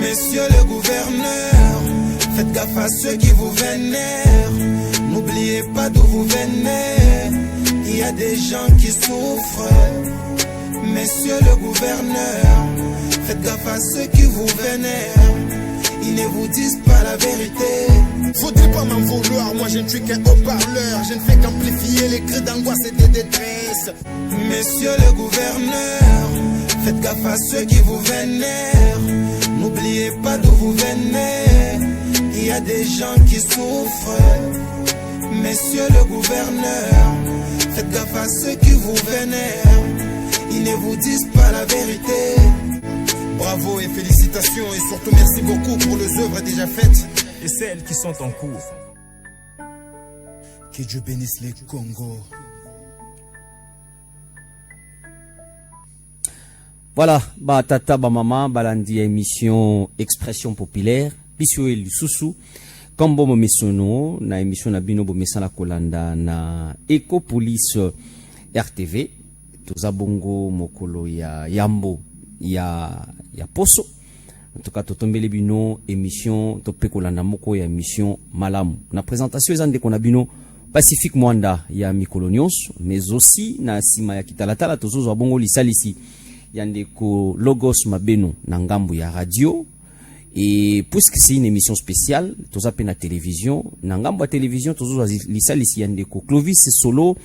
Messieurs le gouverneur, faites gaffe à ceux qui vous vénèrent. N'oubliez pas d'où vous venez. Il y a des gens qui souffrent. Messieurs le gouverneur, faites gaffe à ceux qui vous vénèrent. Ils ne vous disent pas la vérité. Faudrait pas m'en vouloir, moi je ne suis qu'un haut-parleur. Je ne fais qu'amplifier les cris d'angoisse et de détresse. Messieurs le gouverneur, faites gaffe à ceux qui vous vénèrent. N'oubliez pas d'où vous venez. Il y a des gens qui souffrent. Messieurs le gouverneur, faites gaffe à ceux qui vous vénèrent. Ils ne vous disent pas la vérité. Bravo et félicitations et surtout merci beaucoup pour les œuvres déjà faites et celles qui sont en cours. Que Dieu bénisse les Congo. Voilà, ba tata ba mama balandi émission Expression populaire biso el susu kombo mo mesono na émission na bino bo mesala kolanda na Ecopolis RTV toza bongo mokolo ya yambo ya poso en tout cas totombele bino émission topé kolanda moko ya émission malamu na présentation ezande kona bino Pacifique Mwanda ya mikolonios mais aussi na sima ya kitalatala tozo bongo lisalisi yandeko Logos Mabeno na ngambu ya radio et puisque c'est une émission spéciale toza pe na télévision na ngambu ya télévision tozo lisalisi yandeko Clovis Solo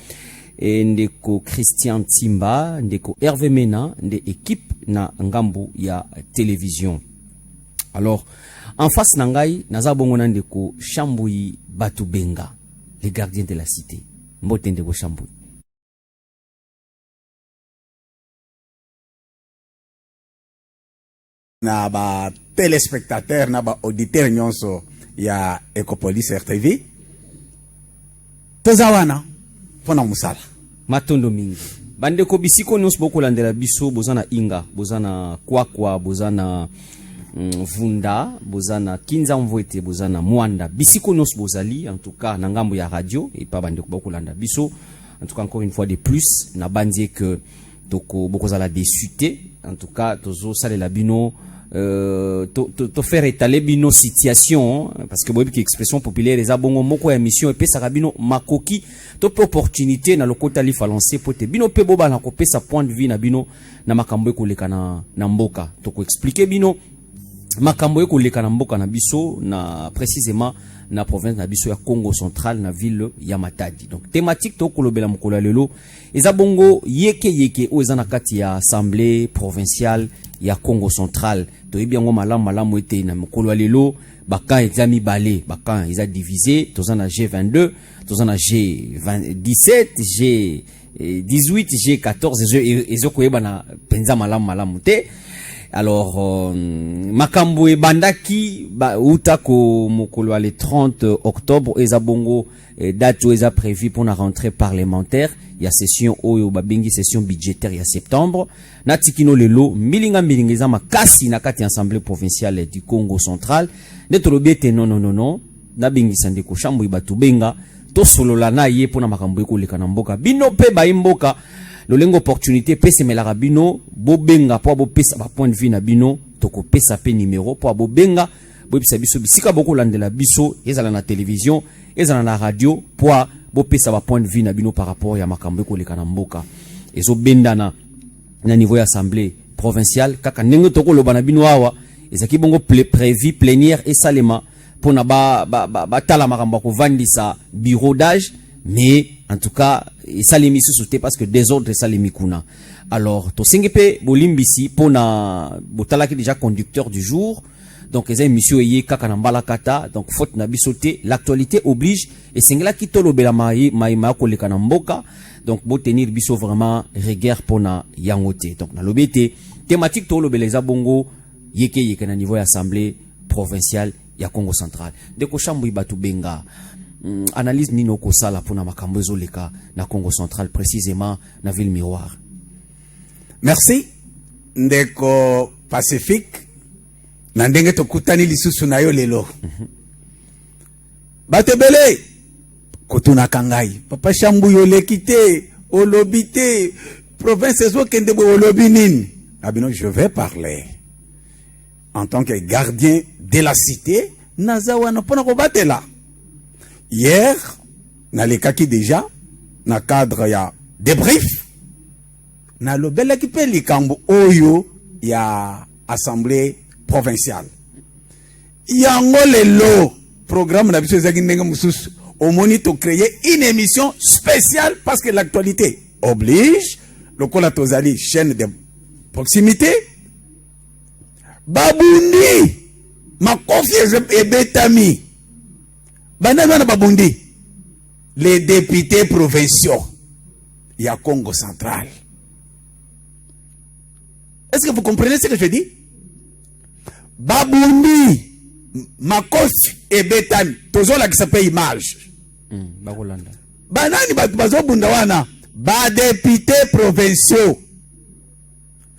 et ndeko Christian Timba ndeko Hervé Mena de équipe na ngambu ya télévision. Alors en face nangai naza bongo na ndeko Chambouyi Batubenga les gardiens de la cité mbote ndeko Chambouyi. Na ba téléspectateur na ba auditeur nyonso ya Ecopolis RTV tozawana pona musala matondo mingi bandeko bisiko nyonso bokolandela biso bozana inga bozana kwakwa bozana vunda bozana kinza mvwete bozana mwanda bisiko nyonso bozali en tout cas na ngambo ya radio et pas bandeko bokolanda biso en tout cas encore une fois de plus na bandie que toko bokozala déçuté en tout cas tozo salela bino to faire étaler bino situation parce que boyebi ki expression populaire eza bongo moko ya mission et pesa bino makoki to pe opportunité na lokota li falancer pote bino pe boba na ko pesa point de vue na bino na makambo ekoleka na mboka to ko expliquer bino makambo ekoleka na mboka na biso na précisément na province na biso ya Congo central na ville ya Matadi. Donc thématique to kolobela mokolo lelo eza bongo yeke o eza na kati ya assemblée provinciale ya Congo central to ebiango malamu ete na mokolo lelo baka exami balé baka eza divisé toza na G22 toza na G17 G18 G14 ezoko yeba na penza malamu te. Alors makambo e bandaki uta ko mokolo le 30 octobre ezabongo date eza prévu pour la rentrée parlementaire il y a session oyo babengi session budgétaire ya septembre na tikino lelo milinga eza makasi na kati assemblée provinciale du Congo central netolobiete non na bengi sande ko Chambouyi Batubenga to solola na ye pona makambo ekoleka na mboka bino pe ba imboka lolengo opportunité pese melaka bino bobenga po bopesa ba point de vue na bino toko pesa pe numéro po bobenga bopesa biso bisika boko landela biso ezala na télévision ezala na radio po bopesa ba point de vue na bino par rapport ya makambo ekoleka na mboka ezo bendana na niveau ya assemblée provinciale kaka ndenge toko loba na bino awa ezaki bongo prévu plénière et salema pona ba tala makambo ko vandisa bureau d'âge mais en tout cas salimi sous parce que désordre salimi kuna. Alors to sengepe bolimbisi pona botalaki déjà conducteur du jour donc les émissions yé kaka na mbala kata donc faute na bisoté l'actualité oblige et sengela ki tolobela mai ko leka na mboka donc bo tenir biso vraiment rigueur pona yangote donc na lobete thématique tolobela za bongo yeke na niveau ya assemblée provinciale ya Congo central de ko Chambouyi Batubenga. Analyse nino ko sala pona makambo ezoleka na Congo central précisément na ville miroir. Merci ndeko Pacifique na ndenge tokutani lisusu na yo lelo batebele kotuna kangai papa Chambouyi olekite olobite province ezo kende bo olobi nini abino je vais parler en tant que gardien de la cité, nazawa na pona ko batela. Hier, na lekaki déjà, na cadre ya débrief, na lobela ki pe likambo oyo ya assemblée provinciale. Yango lelo programme na biso ezaki ndenge mususu omoni to créer une émission spéciale parce que l'actualité oblige. Lokola tozali chaîne de proximité. Babundi makofi ebetami. Banana babundi. Les députés provinciaux. Il y a Congo central. Est-ce que vous comprenez ce que je dis? Babundi makofi ebetami. Tozola qui s'appelle image. Bakolanda. Banani bazo bunda wana. Ba députés provinciaux.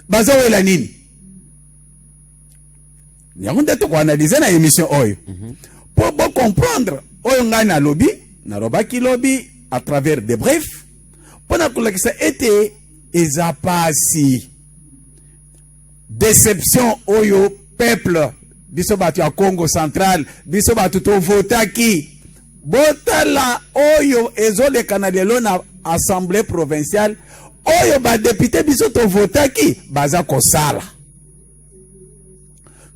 Bazo wela nini? Nyamunde to ko analyser na émission oyo. Pour bon comprendre oyo ngani na lobby, na robaki lobby à travers des brefs. Pour na kolakisa été ezapasi. Déception oyo peuple biso batu ya Congo central, biso batu to votaki. Botala oyo ezoleka na lelo na assemblée provinciale oyo ba député biso to votaki baza kosala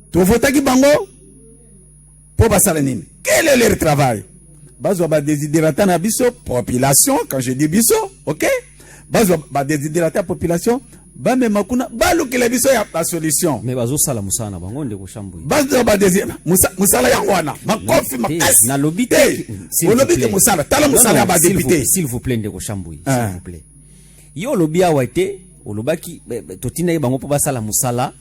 to votaki bango po basala nini? Quel est leur travail? Bazo ba desiderata na biso population, quand je dis biso, OK? Bazo ba desiderata population ba mema kuna balukela biso ya la solution. Mais bazo sala musana bango ndeko shambu. Bazo ba desiderata musala ya wana makofi makasi na lobite. O lobite musala tala musala ba député. S'il vous plaît ndeko shambu, s'il vous plaît. Yo lobi awate olobaki totina ye bango po basala musala.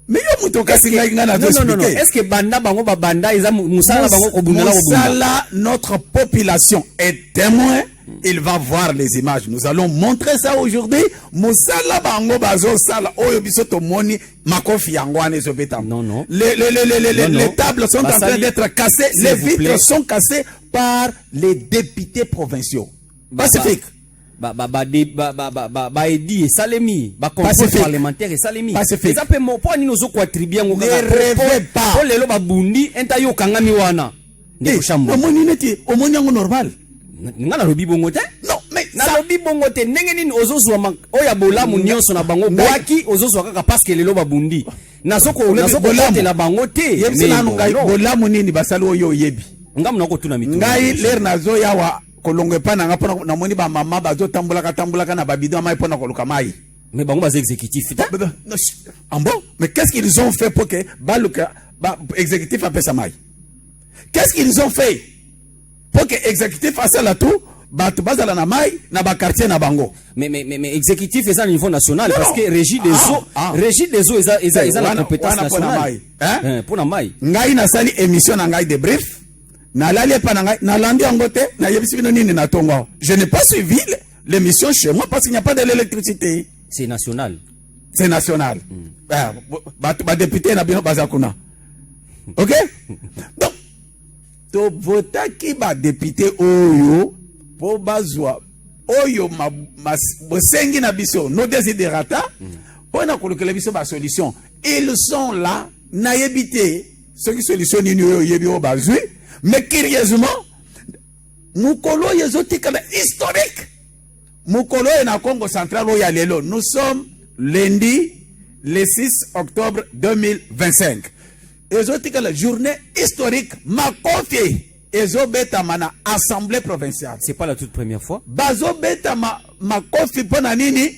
Mais yo muto kasi ngai ngana non, non, non. Est-ce que banda bango ba banda eza musala bango ko bundala ko bunda? Musala, notre population est témoin. Il va voir les images. Nous allons montrer ça aujourd'hui. Musala bango bazo sala oyo biso to moni makofi yangwane zo betam. Non, non. Les tables sont en train d'être cassées. Les vitres sont cassées par les députés provinciaux. Pacifique. Edi salemi ba contrôle parlementaire et salemi. Pacifique. Ezape mo po ni nozo ko attribuer ngo ne rêvez pas. Po lelo ba bundi enta yo kangami wana. Ndeko shambo. Omoni neti omoni yango normal. Ngana lobi bongo te? Non, mais na lobi bongo te ndenge nini ozozwa oya bolamu nyonso na bango bwaki ozozwa kaka parce que lelo ba bundi. Nazoko te la bango te. Yebisi nanu ngai bolamu nini basali oyo yebi. Ngamu nako tuna mitu. Ngai ler nazo yawa kolongo pa na ngapona na moni ba mama bazo tambulaka na babido mai pona koluka mai. Mais bango bas exécutif. Bon, mais qu'est-ce qu'ils ont fait pour que baluka exécutif appelle ça mai? Qu'est-ce qu'ils ont fait pour que exécutif fasse la tout? Batu bazala na mai na ba quartier na bango. Mais exécutif est à niveau national parce que régie des eaux est la compétence nationale. Hein? Pour na mai. Ngai na sali émission na ngai de brief. Na lali pa na ngai na landi angote na yebisi bino nini na tongo. Je n'ai pas suivi l'émission chez moi parce qu'il n'y a pas de l'électricité. C'est national. C'est national. Ba député na bino bazakuna. OK? Donc to vota ki ba député oyo po bazwa oyo bosengi na biso no desiderata po na kolokela biso ba solution. Ils sont là na yebité ce qui solution ni oyo yebi o bazwi. Mais curieusement, Mukolo yezotika na historique. Mukolo est na Congo central oya lelo. Nous sommes lundi le 6 octobre 2025. Yezotika la journée historique makofi ezobeta mana assemblée provinciale. C'est pas la toute première fois. Bazo beta makofi pona nini?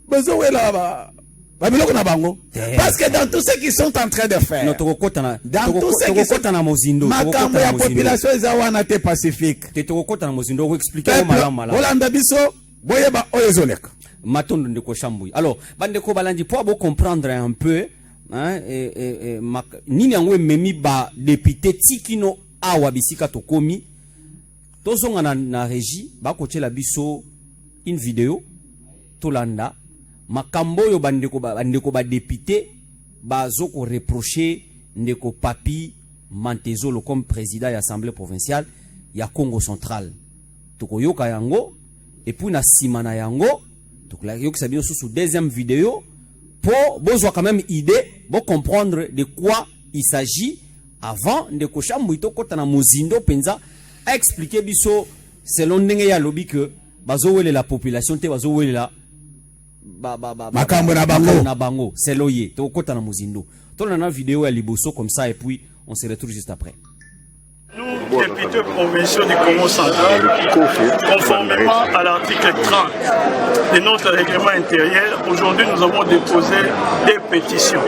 Bazo wela ba parce que dans tout ce qu'ils sont en train de faire, dans tout ce qui sont en makambo ya population ezawana te pacifique. Olanda biso boyeba oyezoleka. Matondo ndeko shambui. Alors, bandeko balandi pour comprendre un peu, hein, nini yango memi ba député tikino awa bisika tokomi. Tozonga na régie ba kochela biso une vidéo tolanda. Makambo yo bandeko ba député bazo ko reprocher ndeko Papi Mantezolo comme président de l'Assemblée provinciale ya Congo central. Toko yoka yango et puis na simana yango donc la yoka sabino sous deuxième vidéo pour besoin quand même idée, pour comprendre de quoi il s'agit avant de kocha muito kota na mozindo penza a expliquer biso selon ndenge ya lobby que bazo wele la population te bazo wele la makambo na bango c'est loyer to kota na mozindo to na vidéo ya liboso comme ça et puis on se retrouve juste après. Nous, députés provinciaux du Congo central, conformément à l'article 30 de notre règlement intérieur, aujourd'hui nous avons déposé des pétitions.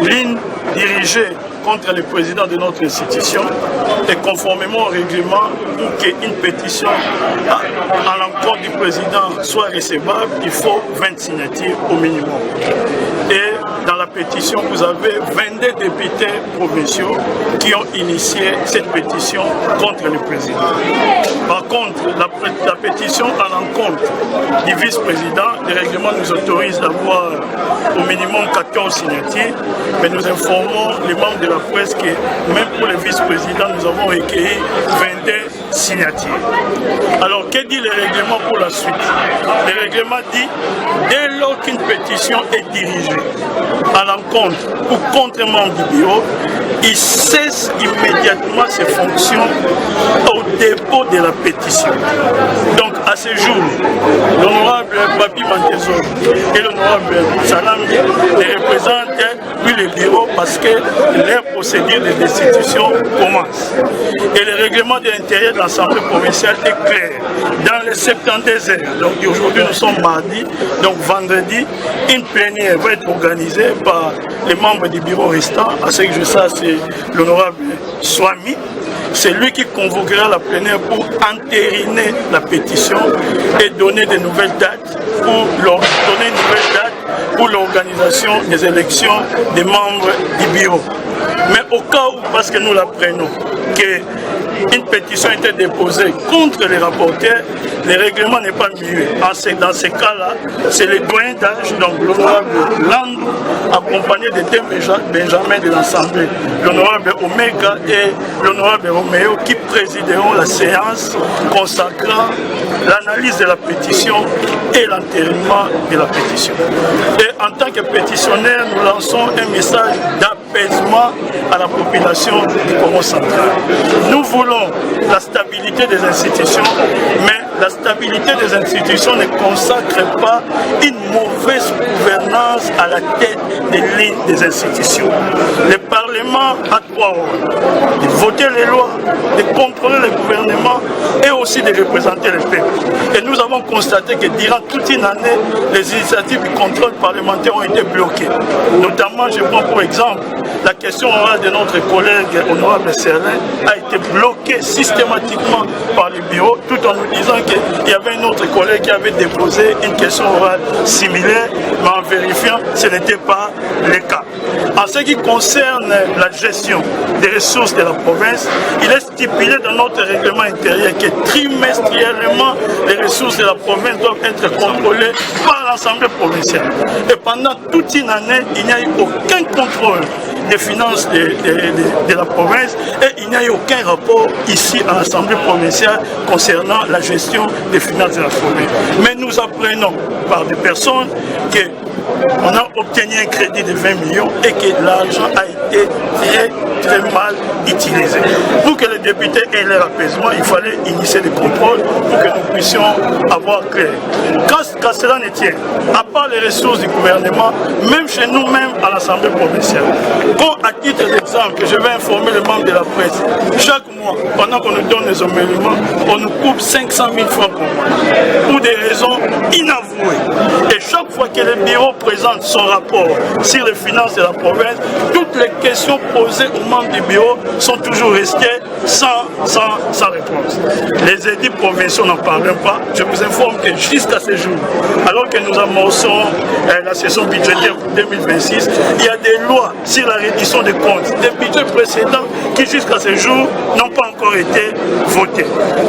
L'une dirigée contre le président de notre institution et conformément au règlement, pour qu'une pétition à l'encontre du président soit recevable, il faut 20 signatures au minimum. Et dans la pétition, vous avez 22 députés provinciaux qui ont initié cette pétition contre le président. Par contre, la pétition à l'encontre du vice-président, le règlement nous autorise d'avoir au minimum 14 signatures, mais nous informons les membres de la presse que même pour le vice-président, nous avons recueilli 22 signatures. Alors, que dit le règlement pour la suite? Le règlement dit, dès lors qu'une pétition est dirigée à l'encontre ou contre un membre du bureau, il cesse immédiatement ses fonctions au dépôt de la pétition. Donc, à ce jour, l'honorable Papi Mantezo et l'honorable Salam les représentent puis le bureau parce que leur procédure de destitution commence. Et le règlement de l'intérieur de l'Assemblée provinciale est clair. Dans les 72 heures, donc aujourd'hui nous sommes mardi, donc vendredi, une plénière va être organisée par les membres du bureau restant. À ce que je sache, c'est l'honorable Swami. C'est lui qui convoquera la plénière pour entériner la pétition et donner de nouvelles dates pour l'organisation des élections des membres du bureau. Mais au cas où, parce que nous l'apprenons, qu'une pétition a été déposée contre les rapporteurs, le règlement n'est pas muet. Dans ces cas-là, c'est le doyen d'âge, donc l'honorable Land, accompagné de deux Benjamin de l'Assemblée, l'honorable Omega et l'honorable Roméo, qui présideront la séance consacrant l'analyse de la pétition et l'entérinement de la pétition. Et en tant que pétitionnaire, nous lançons un message d'apaisement à la population du Congo central. Nous voulons la stabilité des institutions, mais la stabilité des institutions ne consacre pas une mauvaise gouvernance à la tête des lignes des institutions. Le Parlement a 3 rôles: de voter les lois, de contrôler le gouvernement et aussi de représenter le peuple. Et nous avons constaté que durant toute une année, les initiatives du contrôle parlementaire ont été bloquées. Notamment, je prends pour exemple la question orale de notre collègue honorable Serlin a été bloquée systématiquement par le bureau, tout en nous disant qu'il y avait un autre collègue qui avait déposé une question orale similaire, mais en vérifiant, ce n'était pas le cas. En ce qui concerne la gestion des ressources de la province, il est stipulé dans notre règlement intérieur que trimestriellement, les ressources de la province doivent être contrôlées par l'Assemblée provinciale. Et pendant toute une année, il n'y a eu aucun contrôle des finances de la province et il n'y a eu aucun rapport ici à l'Assemblée provinciale concernant la gestion des finances de la province. Mais nous apprenons par des personnes qu'on a obtenu un crédit de 20 millions et que l'argent a été très mal utilisé. Pour que les députés aient leur apaisement, il fallait initier des contrôles pour que nous puissions avoir clair. Quand cela ne tient, à part les ressources du gouvernement, même chez nous-mêmes à l'Assemblée provinciale, quand à titre d'exemple, je vais informer les membres de la presse, chaque mois, pendant qu'on nous donne les emoluments, on nous coupe 500 000 francs par mois, pour des raisons inavouées. Et chaque fois que le bureau présente son rapport sur les finances de la province, toutes les questions posées aux membres du bureau sont toujours restées sans réponse. Les édits provinciaux n'en parlent pas. Je vous informe que jusqu'à ce jour, alors que nous amorçons la session budgétaire pour 2026, il y a des lois sur la reddition des comptes des budgets précédents qui jusqu'à ce jour n'ont pas encore été votés.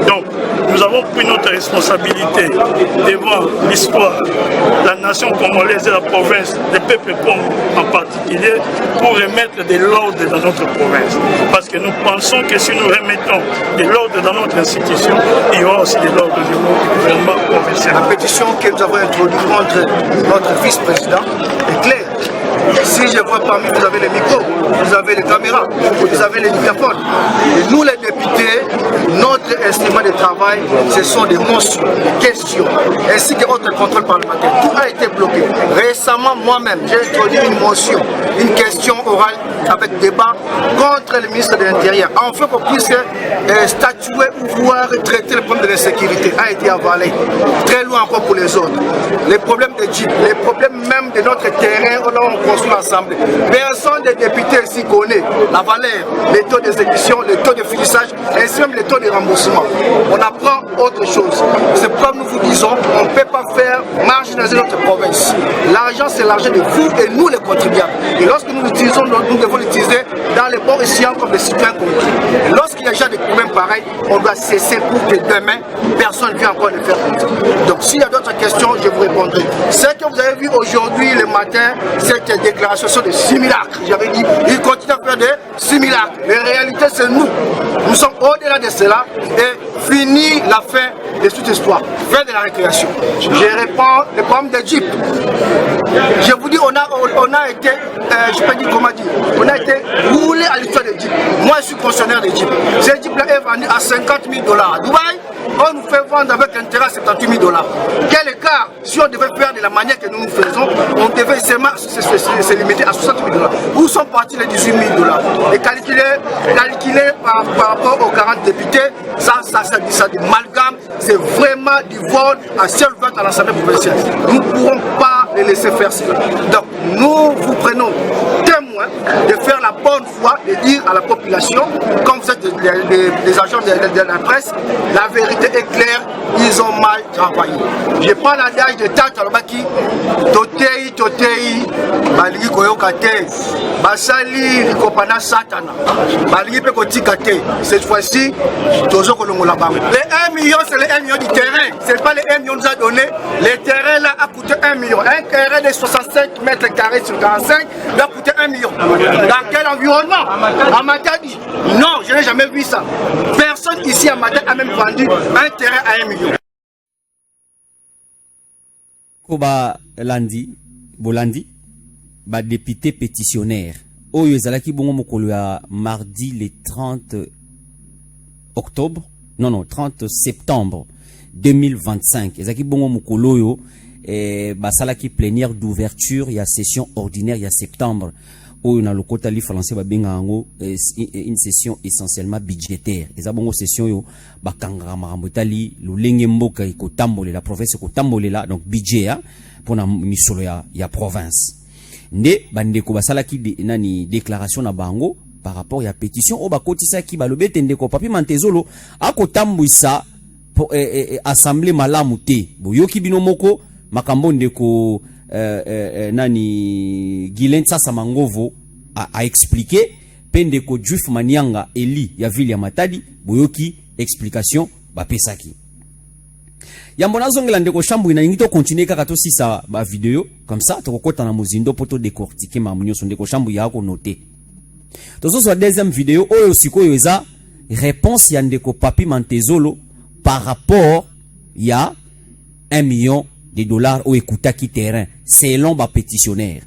Donc, nous avons pris notre responsabilité devant l'histoire, la nation congolaise et la province, le peuple congo en particulier, pour remettre de l'ordre dans notre province. Parce que nous pensons que si nous remettons de l'ordre dans notre institution, il y aura aussi de l'ordre au niveau du gouvernement provincial. La pétition que nous avons introduite contre notre vice-président est claire. Si je vois parmi vous avez les micros, vous avez les caméras, vous avez les microphones. Et nous les députés, notre instrument de travail, ce sont des motions, des questions, ainsi que votre contrôle parlementaire. Tout a été bloqué. Récemment, moi-même, j'ai introduit une motion, une question orale avec débat contre le ministre de l'Intérieur. Enfin, qu'on puisse statuer ou voir traiter le problème de l'insécurité a été avalé. Très loin encore pour les autres. Les problèmes de Jeep, les problèmes même de notre terrain, on construit ensemble. Personne des députés ici connaît la valeur, les taux d'exécution, les taux de finissage, ainsi même les taux de remboursement. On apprend autre chose. C'est comme nous vous disons, on ne peut pas faire marginaliser notre province. L'argent, c'est l'argent de vous et nous les contribuables. Et lorsque nous l'utilisons, nous devons l'utiliser dans les bons escients comme les citoyens compris. Lorsqu'il y a déjà des problèmes pareils, on doit cesser pour que demain, personne ne vienne encore le faire comme ça. Donc s'il y a d'autres questions, je vous répondrai. Ce que vous avez vu aujourd'hui le matin, cette déclaration sur des simulacres. J'avais dit, ils continuent à faire des simulacres. Mais en réalité, c'est nous. Nous sommes au-delà de cela et fini la fin de tout espoir. Fin de la récréation. Je réponds le problème des Jeep. Je vous dis, on a été, je peux dire comment dire, on a été roulé à l'histoire des Jeep. Moi, je suis concessionnaire des Jeep. Ces Jeep-là est vendu à 50 000 $. À Dubaï, on nous fait vendre avec intérêt à 78 000 $. Quel écart? Si on devait faire de la manière que nous faisons, on devait se limiter à 60 000 $. Où sont partis les 18 000 $? Et calculer par rapport aux 40 députés, ça dit malgame, c'est vraiment du vol à ciel ouvert à l'Assemblée provinciale. Nous ne pourrons pas les laisser faire cela. Donc nous vous prenons témoin de faire la bonne foi, de dire à la population, comme vous êtes des agents de la presse, la vérité est claire, ils ont mal travaillé. Je prends l'adage de Tata Lobaki, Totei, Baligi Koyokate, Basali, Likopana Satana, Baligi Pekotikate. Cette fois-ci, Tozo Kolongola Bam. Les 1 million, c'est les 1 million du terrain. C'est pas les 1 million que nous a donné. Les terrains là a coûté 1 million. Un terrain de 65 mètres carrés sur 45 doit coûter 1 million. Dans quel environnement? À Matadi. Non, je n'ai jamais vu ça. Personne ici à Matadi a même vendu un terrain à 1 million. Koba Bolandi, député pétitionnaire. Oyo ezalaki bongo mokolo ya mardi le 30 octobre, non, 30 septembre 2025. Ezalaki bongo mokolo oyo basalaki plénière d'ouverture ya session ordinaire ya septembre. Oyo na lokota li français babenga yango une session essentiellement budgétaire. Eza bongo session yo bakangaka makambo etali lolenge mboka ekotambolela la province ekotambolela donc budget ya pona misolo ya province. Nde bandeko basalaki déclaration na bango par rapport ya pétition o bakotisaki balobete ndeko papi mantezolo akotambwisa assemblée malamu te boyoki bino moko makambo ndeko Guilain Sasa Mangovo a expliqué pendeko Juif Manianga Eli ya ville ya Matadi boyoki explication bapesaki yambona zongela ndeko chambu ina ngito continuer kaka to sisa ba vidéo comme ça to kokota na mozindo poto décortiquer mamunyo son ndeko chambu ya ko noter to so deuxième vidéo oyo sikoyo eza réponse ya ndeko papi Mantezolo par rapport ya 1 million de dollars au ekutaki terrain selon ba pétitionnaire.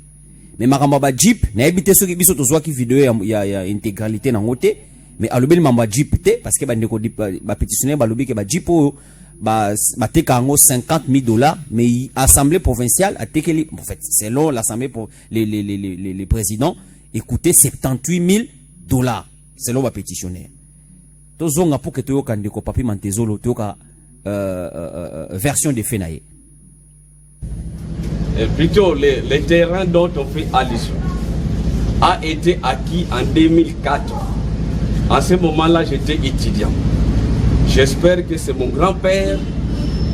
Mais makamba ba Jeep na ebité soki biso to zwaki vidéo ya intégralité na ngote mais alobeli mamba Jeep te parce que ba ndeko ba pétitionnaire ba lobi ke ba Jeep ba teka ngo 50 000 $, mais assemblée provinciale a tekeli en fait selon l'assemblée pour les présidents écoutez 78 000 $ selon ba pétitionnaire. To zonga pour que to yoka ndeko papi Mantezolo to yoka version de Fenaye. Plutôt les terrains dont on fait allusion a été acquis en 2004. En ce moment-là, j'étais étudiant. J'espère que c'est mon grand-père,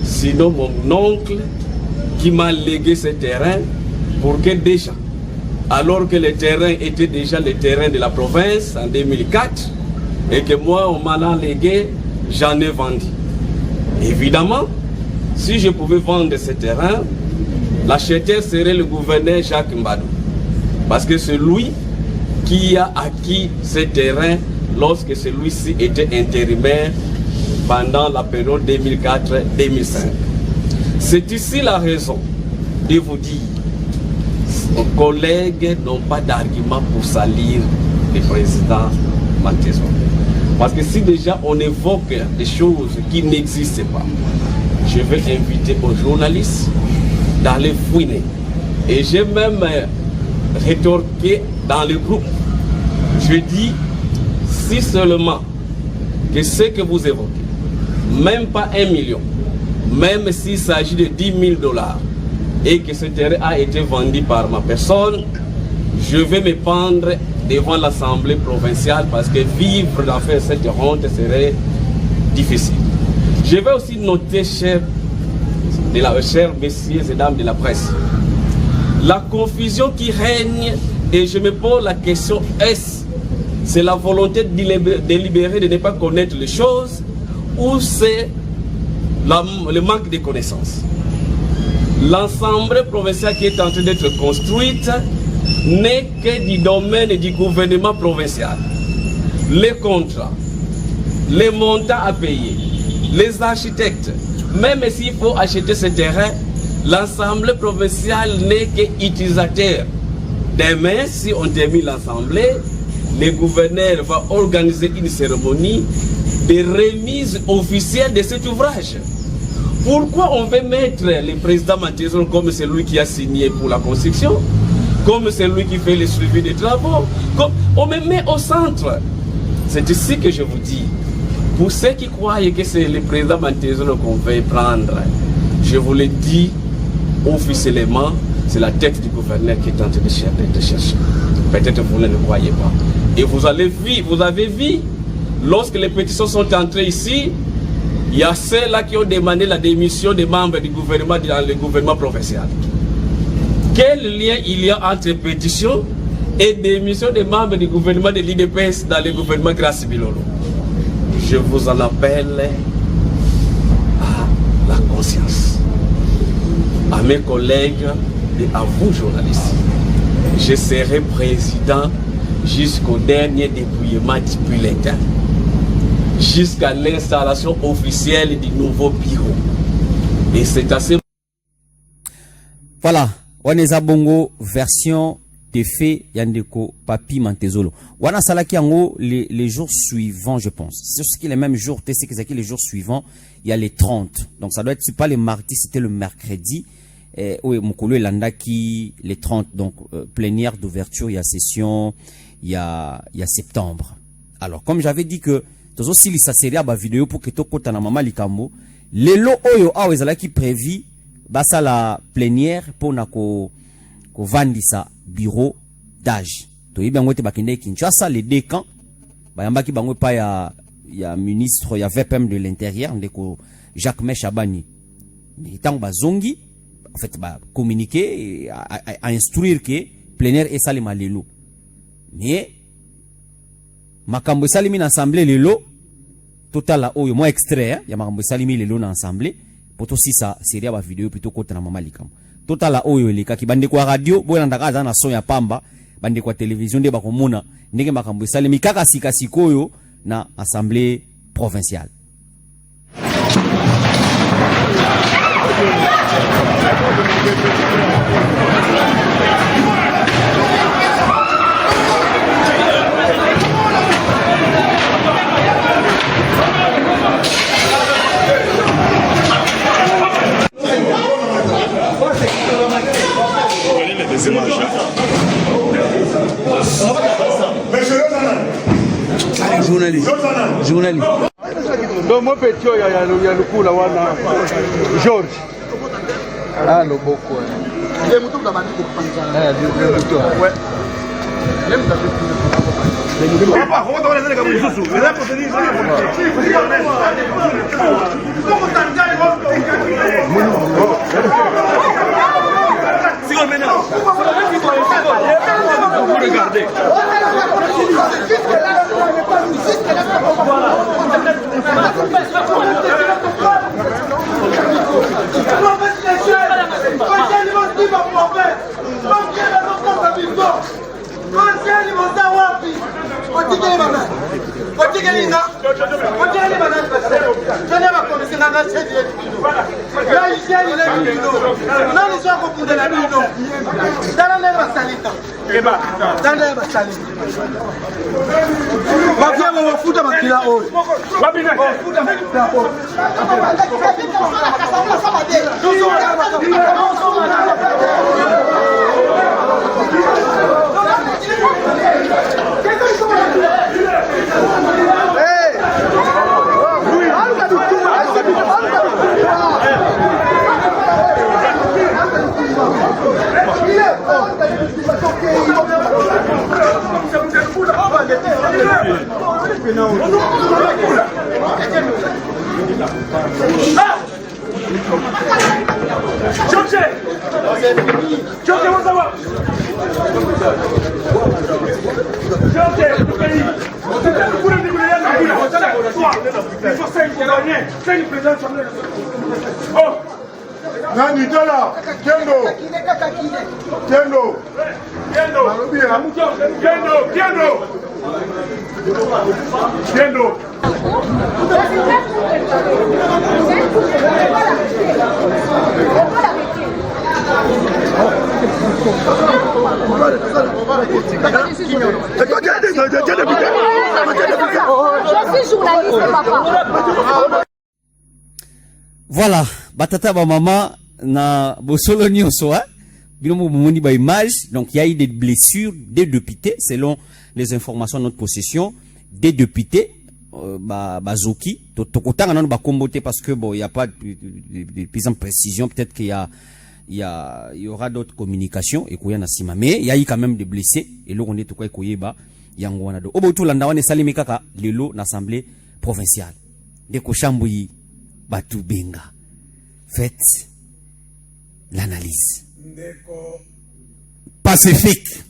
sinon mon oncle, qui m'a légué ce terrain pour que déjà, alors que le terrain était déjà le terrain de la province en 2004 et que moi, on m'a légué, j'en ai vendu. Évidemment, si je pouvais vendre ce terrain, l'acheteur serait le gouverneur Jacques Mbadou. Parce que c'est lui qui a acquis ce terrain lorsque celui-ci était intérimaire pendant la période 2004-2005. C'est ici la raison de vous dire, nos collègues n'ont pas d'argument pour salir le président Matezolo. Parce que si déjà on évoque des choses qui n'existent pas, je vais inviter aux journalistes d'aller fouiner. Et j'ai même rétorqué dans le groupe. Je dis, si seulement que ce que vous évoquez, même pas 1 million, même s'il s'agit de 10 000 $, et que ce terrain a été vendu par ma personne, je vais me pendre devant l'Assemblée provinciale parce que vivre d'en faire cette honte serait difficile. Je vais aussi noter, chers messieurs et dames de la presse, la confusion qui règne, et je me pose la question, est-ce c'est la volonté délibérée de ne pas connaître les choses ou c'est le manque de connaissances? L'Assemblée provinciale qui est en train d'être construite n'est que du domaine du gouvernement provincial. Les contrats, les montants à payer, les architectes, même s'il faut acheter ce terrain, l'Assemblée provinciale n'est qu'utilisateur. Demain, si on termine l'Assemblée, le gouverneur va organiser une cérémonie de remise officielle de cet ouvrage. Pourquoi on veut mettre le président Matezolo comme celui qui a signé pour la construction, comme celui qui fait le suivi des travaux? On me met au centre. C'est ici que je vous dis, pour ceux qui croient que c'est le président Matezolo qu'on veut prendre, je vous le dis officiellement, c'est la tête du gouverneur qui est en train de chercher. Peut-être vous ne le croyez pas. Et vous avez vu, lorsque les pétitions sont entrées ici, il y a ceux-là qui ont demandé la démission des membres du gouvernement dans le gouvernement provincial. Quel lien il y a entre pétition et démission des membres du gouvernement de l'IDPS dans le gouvernement Grace Bilolo? Je vous en appelle à la conscience, à mes collègues et à vous journalistes. Je serai président jusqu'au dernier dépouillement du bulletin, jusqu'à l'installation officielle du nouveau bureau. Et c'est assez... Voilà, Waneza Bongo, version de fait Yandeko Papi Matezolo. Wana Salaki Yango, les jours suivants, je pense. C'est ce qui est les mêmes jours, c'est que les jours suivants, il y a les 30. Donc ça doit être, c'est pas le mardi, c'était le mercredi. Oui, Mokolo et Landaki, les 30. Donc, plénière d'ouverture, il y a session, il y a septembre. Alors, comme j'avais dit que, tozo sili sa série à vidéo pour que toko tana mama likambo, lelo oyo awe zalaki prévu, basa la plénière pour na ko vandisa bureau d'âge. To yibi yango te bakende Kinshasa, les décans, bayambaki bango pa ya ministre, ya VPM de l'intérieur, ndeko Jacques Chabani. Mais tant bazongi, en fait, communiquer, à instruire que plénière est salima lelo. Mais, makambo salimi l'assemblée lelo, total la oyo, moi extrait, ya makambo salimi lelo na assemblée, poto si sa série à vidéo plutôt côté na mama likam. Total la oyo leka ki bande kwa radio, boya ndaka za na son ya pamba, bande kwa télévision de bakomona, ndenge makambo salimi kaka sika sikoyo na assemblée provinciale. Journaliste. Donc moi petit il y a le coup là wana George. Ah le beaucoup. Le mutu da bandi kupanza. Le mutu. Ouais. Même ça fait. Papa, comment on va aller comme Youssou? Mais là pour te dire si on ménage. Vous regardez. Nani Dala, Kendo, Je suis journaliste, papa. Voilà, batata ba maman na bosolo nyonso hein. Binomo moni ba image, donc il y a eu des blessures des députés selon les informations de notre possession, des députés bazoki to kotanga non ba komboté parce que bon il y a pas de plus en précision, peut-être qu'il y aura d'autres communications et koya na sima, mais il y a eu quand même des blessés et là on est to quoi koyeba yango wana do obo to landa wana salimi kaka lelo na assemblée provinciale de ko chambuyi batu benga. Faites l'analyse. Pacifique.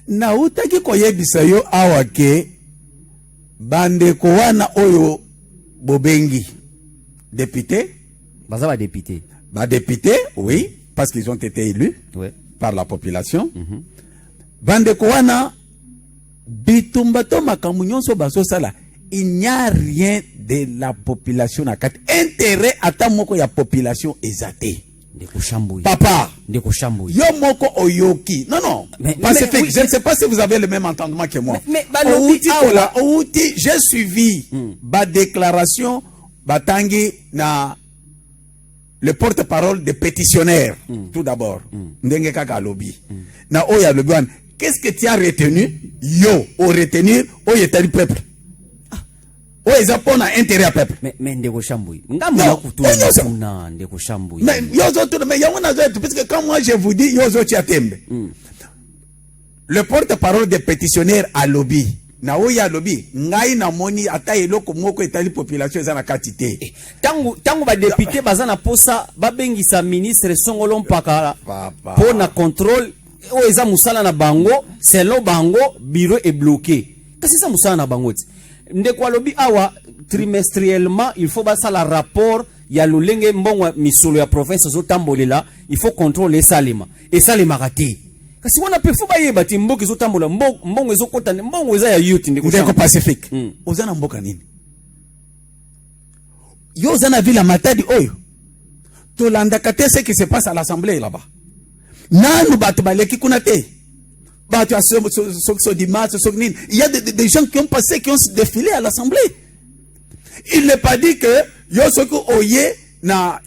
Na utaki koyebisa yo awake bandeko wana oyo bobengi député. Bazaba député. Ba député, oui, parce qu'ils ont été élus par la population. Bandeko wana bitumbato makamunyonso basosala. Il n'y a rien de la population na kati. Intérêt à ta moko ya population ezate. Papa, yo moko oyoki. Non. Pacifique, je ne sais pas si vous avez le même entendement que moi. J'ai suivi ba déclaration batangi na le porte-parole des pétitionnaires. Tout d'abord, ndenge kaka lobby. Na oya lobby. Qu'est-ce que tu as retenu? Yo, au retenir, oyetali peuple. Oh, ils ont pas intérêt à peuple. Mais ndeko chamboui. Mais puisque quand moi je vous dis yozo tiatembe. Le porte-parole des pétitionnaires à lobby. Na oya lobby, ngai na moni ata eloko moko etali population eza na katité. Tango ba député bazana posa ba bengisa ministre Songolo Mpaka pour na contrôle o eza musala na bango, selon bango bureau est bloqué. Qu'est-ce que ça musala na bango? Ndeko lobi awa trimestriellement il faut basa la rapport ya lolenge mbongo misolo ya province zo tambolela, il faut contrôler salima et salima raté kasi wana pe faut bayeba ti mboka zo tambola mbongo ezo kota mbongo eza ya youth ndeko Pacifique ozana mboka nini yo ozana villa Matadi oyo to landa kate ce qui se passe à l'assemblée là-bas nanu batu baleki kuna te. Il y a des gens qui ont passé, qui ont défilé à l'Assemblée. Il n'est pas dit que il y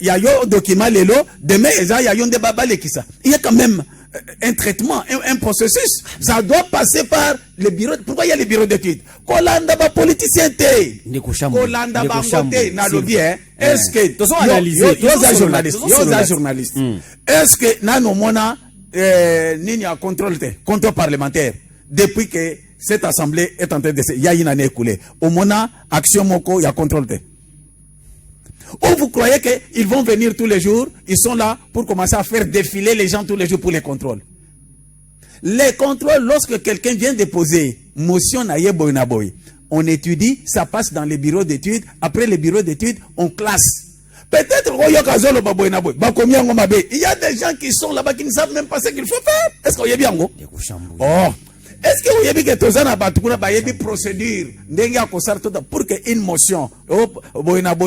a un document lelo, demain il y a un débat. Il y a quand même un traitement, un processus. Ça doit passer par le bureau. Pourquoi il y a le bureau d'études? Kolanda ba politicien te. Kolanda ba voté na lobby. Est-ce que yo journaliste. Est-ce que nano mona nini a contrôle parlementaire depuis que cette assemblée est en train de se y a une année écoulée au mona action moko ya contrôle ou vous croyez que ils vont venir tous les jours, ils sont là pour commencer à faire défiler les gens tous les jours pour les contrôles. Les contrôles, lorsque quelqu'un vient déposer motion na yeboy na boy, on étudie, ça passe dans les bureaux d'études, après les bureaux d'études on classe. Peut-être il y a des gens qui sont là-bas qui ne savent même pas ce qu'il faut faire. Est-ce qu'on y est bien? Oh, est-ce que vous avez dit que tous en abattoir une procédure pour que une motion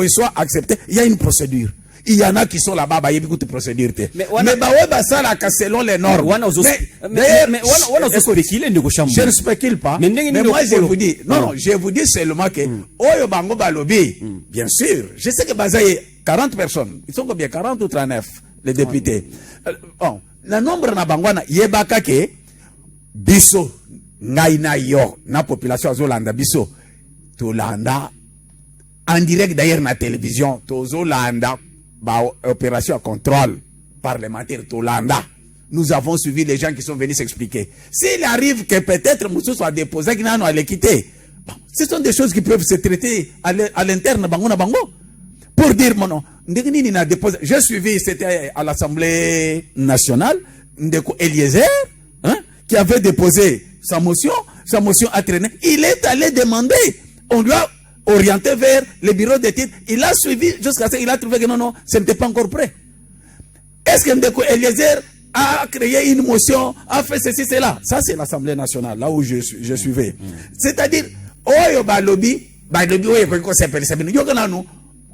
soit acceptée? Il y a une procédure. Il y en a qui sont là-bas, il y a beaucoup de procédures. Mais selon les normes. Je ne spécule pas. Mais moi, je vous dis, non, je vous dis seulement que, Oyo Bango Balobi, bien sûr, je sais que Bazaye, 40 personnes, ils sont combien? 40 ou 39, les députés. Bon, le nombre na Bangwana, yebaka ke, biso, ngaina yo, na population azolanda, biso, tolanda, en direct d'ailleurs na télévision, tozolanda, opération à contrôle parlementaire Tolanda. Nous avons suivi les gens qui sont venus s'expliquer. S'il arrive que peut-être Moussou soit déposé, qu'il n'a allé quitter, ce sont des choses qui peuvent se traiter à l'interne Bango. Pour dire mon nom, j'ai suivi, c'était à l'Assemblée nationale, Ndeko Eliezer, qui avait déposé sa motion a traîné. Il est allé demander, on lui a orienté vers le bureau d'études. Il a suivi jusqu'à ce qu'il a trouvé que non, ce n'était pas encore prêt. Est-ce que Ndeko Eliezer a créé une motion, a fait ceci, cela? Ça, c'est l'Assemblée nationale, là où je suivais. C'est-à-dire, Oyo Balobi,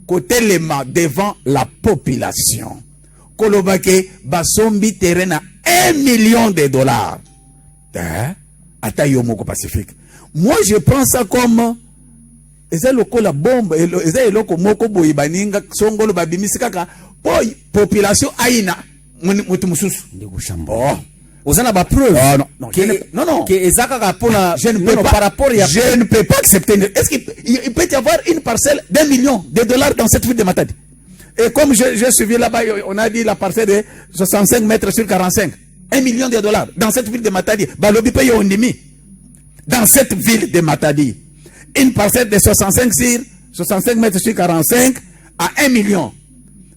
côté lema devant la population. Kolobake, Basombi terrain à $1 million. Ata Yomoko Pacifique. Moi, je prends ça comme eza lokola bombe eza eloko moko boye baninga songolo babimisi kaka population aina mutu mususu ndeko chambo ozana ba preuve non que ezaka kapona par rapport ya je ne peux pas accepter. Est-ce qu'il peut y avoir une parcelle d'$1 million dans cette ville de Matadi? Et comme j'ai suivi là-bas, on a dit la parcelle de 65 mètres sur 45, $1 million dans cette ville de Matadi. Balobi paye on demi dans cette ville de Matadi. Une parcelle de 65 mètres sur 45 à $1 million.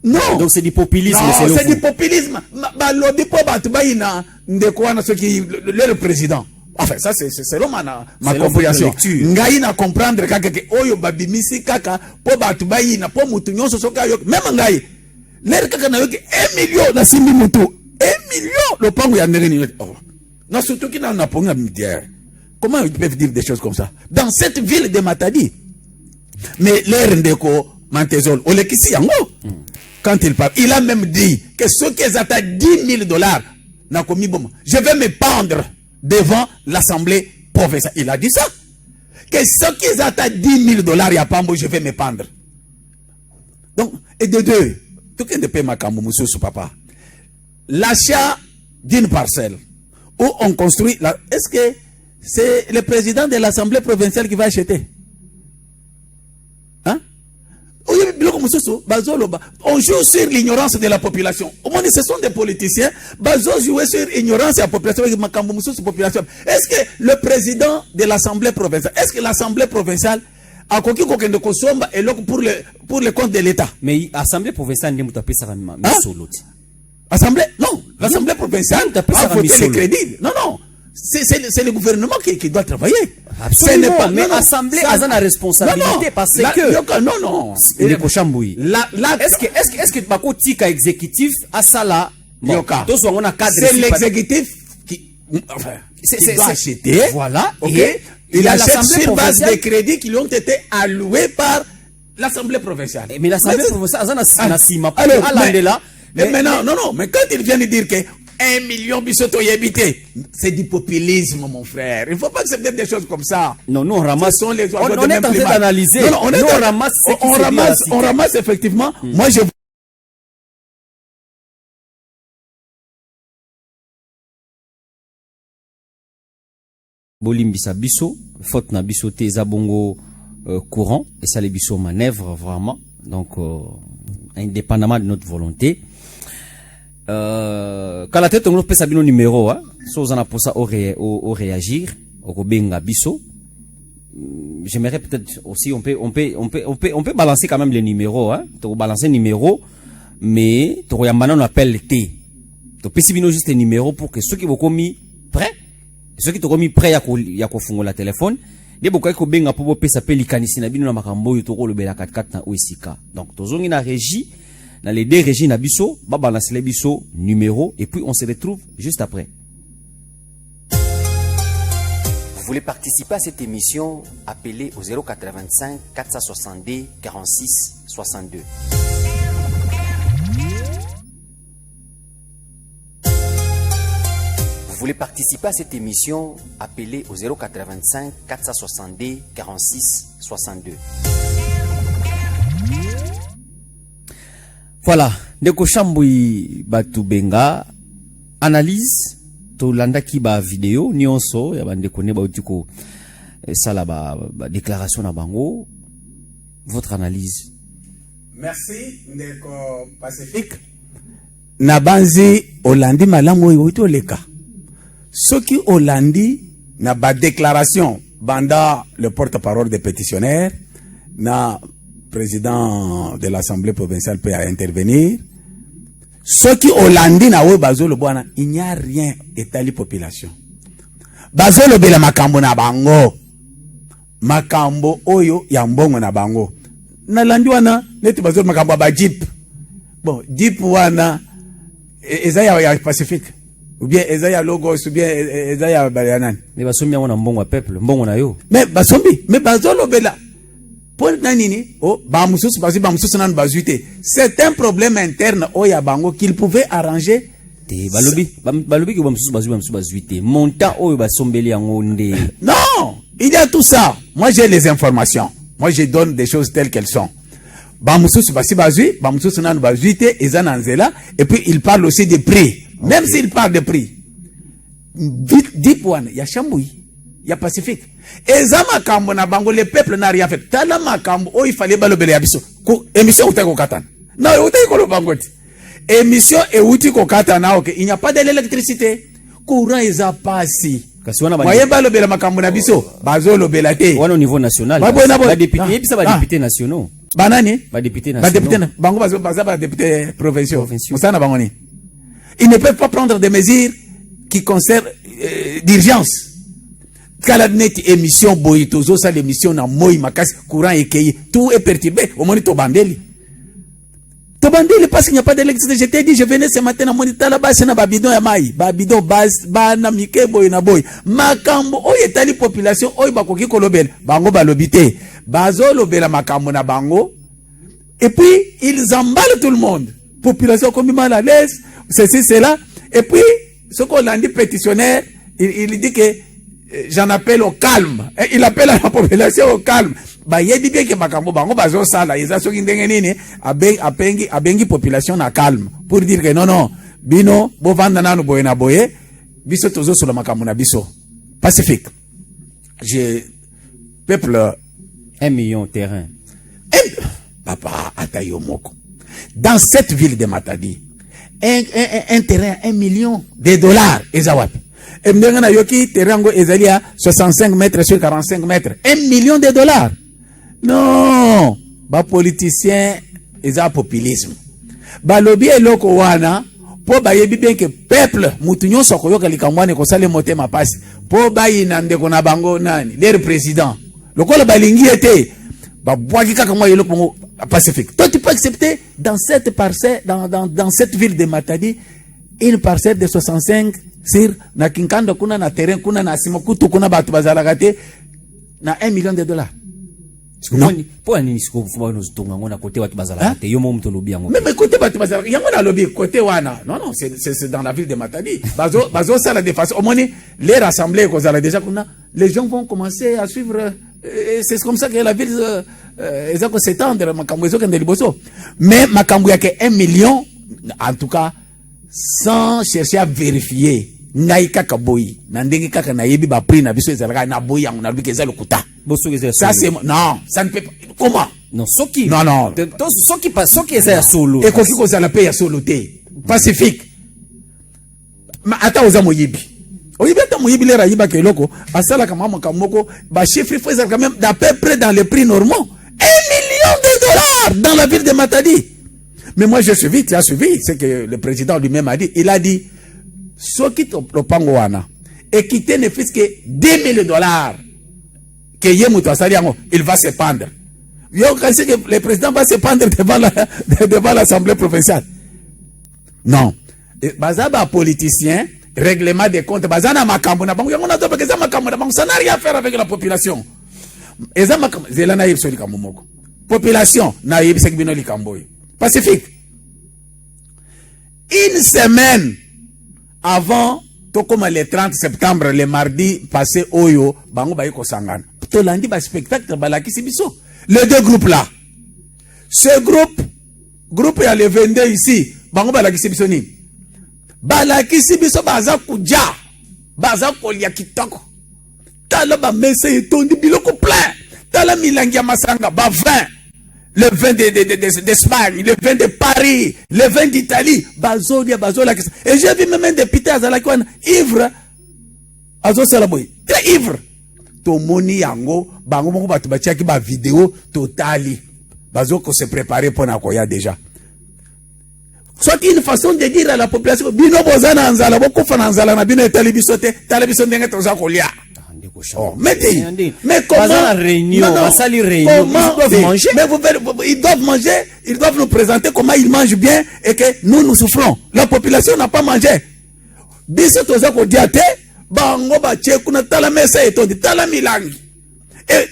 Non. Donc c'est du populisme. Non, c'est du populisme. Le président. Enfin, ça c'est selon ma compréhension. Ngaïna comprendre kaka ke oyo babimisi kaka po batu bayina po mutu nyonso soka yo même ngai. L'air kaka na yo ke $1 million na simbi mutu. $1 million le pango ya ndenge. Oh. Na surtout qui na ponga midière. Comment ils peuvent dire des choses comme ça dans cette ville de Matadi? Mais l'air ndeko Mantezol, Olekisi yango, quand il parle, il a même dit que ceux qui ont $10,000 n'a commis bon, je vais me pendre devant l'Assemblée provinciale. Il a dit ça. Que ceux qui ont $10,000 il y a pas je vais me pendre. Donc, et de deux, tout le monde peut m'accamer, monsieur son papa. L'achat d'une parcelle où on construit, est-ce que c'est le président de l'Assemblée provinciale qui va acheter? Hein? On joue sur l'ignorance de la population. Au moins, ce sont des politiciens. Ils jouent sur l'ignorance de la population. Est-ce que le président de l'Assemblée provinciale, est-ce que l'Assemblée provinciale a coquille de consomme et pour le compte de l'État? Mais l'Assemblée provinciale n'est pas solo. Assemblée? Non. L'Assemblée provinciale a voté les crédits. Non, non. C'est le gouvernement qui doit travailler. Absolument, pas, mais l'Assemblée a la responsabilité parce que... Non, non. Est-ce que Bako Tika exécutif a ça là? C'est l'exécutif qui doit acheter. Voilà. Il achète sur base des crédits qui lui ont été alloués par l'Assemblée provinciale. Mais l'Assemblée provinciale a un sima. Mais maintenant, non, mais quand il vient de dire que $1 million bisoto yébité, c'est du populisme, mon frère. Il ne faut pas accepter des choses comme ça. Non, nous on ramasse. On est en train d'analyser. On ramasse effectivement. Moi, je. Bolimbisa biso, faute na biso te zabongo courant et ça les biso manœuvre vraiment. Donc indépendamment de notre volonté. Quand la tête on peut savoir numéro hein, so on a pour ça au réagir au benga biso. J'aimerais peut-être aussi on peut balancer quand même les numéros hein, tu balancer numéro mais tu on appelle T. Tu peux si bino juste les numéros pour que ceux qui vont commis prêt, ceux qui t'ont commis prêt ya ko fungo la téléphone, de boka ko benga pour pesa pe likanisi na bino na makambo yo to ko lobela 44 na OSIKA. Donc tozongi na régie dans les deux régies Nabiso, Baba Biso numéro, et puis on se retrouve juste après. voulez participer à cette émission, appelez au 085 462 46 62. Vous voulez participer à cette émission, appelez au 085 462 46 62. Voilà, ndeko Chambui batu benga analyse to landa ki ba vidéo nyonso ya bandeko ne ba utiko sala ba déclaration na bango. Votre analyse. Merci ndeko Pacifique. Nabanzi Olandi malamu yoito leka. Soki Olandi na ba déclaration banda le porte-parole des pétitionnaires na président de l'Assemblée provinciale peut intervenir. Ce qui Hollandi na we bazolo bwana, il n'y a rien étali population. Bazolo bela makambo na bango. Makambo oyo ya mbongo na bango. Na landi wana neti bazolo makambo ba jeep. Bon, jeep wana ezaya ya Pacifique. Ou bien ezaya logos ou bien ezaya bayanani. Mais basombi wana mbongo peuple, mbongo na yo. Mais basombi, mais bazolo bela c'est un problème interne au Yabango qu'il pouvait arranger. Non, il y a tout ça. Moi j'ai les informations. Moi je donne des choses telles qu'elles sont. Et puis il parle aussi des prix. Même s'il parle de prix. Deep One, il y a Chamboui, il y a Pacifique. Et ça makambo na bango, le peuple n'a rien fait. Tala makambo, oh il fallait balobele abiso. Émission ou ko katana. Non, ou ko lo bangoti. Émission et outi ko katana, ok. Il n'y a pas de l'électricité. Courant eza pasi. Voyez balobele makambo na biso. Bazo lobela te. Wana au niveau national. Ba député, ça va député nationaux. Banani? Ba député nationaux. Ba député bango ba député provinciaux. Musana bangoni. Ils ne peuvent pas prendre des mesures qui concernent d'urgence. Kaladnet émission boitozo ça l'émission na moi makas courant ekei tout est perturbé au moins tobandeli parce qu'il n'y a pas d'électricité. Je t'ai dit je venais ce matin na monita la base na babidon ya mai babidon base bana mike boy na boy makambo oyo etali population oyo bakoki kolobela bango balobité bazo lobela makambo na bango et puis ils emballent tout le monde population comme mal à l'aise ceci cela et puis ce qu'on l'a dit pétitionnaire il dit que j'en appelle au calme. Il appelle à la population au calme. Bah, il dit bien que makambo bango bazo sala, ils a soki ndenge nini, abengi population na calme. Pour dire que non, bino, bo vanda nanu boye na boye, biso tozo sur le makambo na biso. Pacifique. Peuple. 1 million terrain. Papa, atayo moko. Dans cette ville de Matadi, un terrain, $1 million, ezawapi. Et maintenant, yoki terrain ezalia 65 mètres sur 45 mètres. $1 million. Non, ba politicien eza populisme. Ba lobby eloko wana po ba yebi bien que peuple mutu nyonso koyoka likamwane ko sale motema pasi. Po ba inande ko na bango nani, leur président. Lokola balingi été ba bwaki kaka mwa eloko Pacifique. Toi tu peux accepter dans cette parcelle dans cette ville de Matadi une parcelle de 65 sur na kinkando kuna na terrain kuna na simokutu kuna batu bazalakate na $1 million. Non. Pour un nisco faut nous tonga ngona côté watu bazalakate yo mo mto lobi yango. Mais côté batu bazalakate yango na lobi côté wana. Non c'est dans la ville de Matadi. Bazo ça la défense. Au moins les rassemblées qu'on a déjà kuna les gens vont commencer à suivre c'est comme ça que la ville ezako s'étendre makambo ezo kende liboso. Mais makambo yake 1 million en tout cas sans chercher à vérifier ngai kaka boyi na ndenge kaka na yebi ba prix na biso ezalaka na boyi yango na biki ezalo kuta ça c'est non ça ne peut pas comment non soki non soki pas soki eza ya solo et koki ko zala pe ya solo te Pacifique ma ata oza moyibi oyibi ata moyibi le rayiba ke loko asala kama makamoko ba chiffre faut quand même d'à peu près dans les prix normaux $1 million dans la ville de Matadi. Mais moi, j'ai suivi, tu as suivi ce que le président lui-même a dit. Il a dit, ce qui te propango wana, et qui ne fait que $2 000 que il va se pendre. Yo, pensez que le président va se pendre devant l'Assemblée provinciale. Non. Bazaba politicien, règlement des comptes, bazana makambo na bango, yango na to parce que ça n'a rien à faire avec la population. Population, Pacifique. Une semaine avant, comme le 30 septembre, le mardi passé, Oyo, Bango Bayiko Sangan. Tolandi ba spectacle, Balaki Sibiso. Les deux groupes là. Ce groupe il y a le 22 ici, Bango Balaki Sibiso ni. Balaki Sibiso Baza Kudja, Baza Kolia Kitoko. Tala ba messe et tondi biloko plein. Tala Milangia Masanga, ba 20. Le vin d'Espagne, le vin de Paris, le vin d'Italie, Bazolia. Et j'ai vu même un député à Zalakouane, ivre, Azo Salaboy, très ivre. Tomoni Yango, Bango Moko Batubatiaki, ba vidéo totali. Bazo qu'on se préparait pour Nakoya déjà. Soit une façon de dire à la population, Bino Bozana Anzala, Boko Fananzala, Nabino et Talibisote, Talibisote, Tozakolia. Oh, mais comment la réunion, comment ils doivent manger. Mais ils doivent manger, ils doivent nous présenter comment ils mangent bien et que nous souffrons. La population n'a pas mangé. Et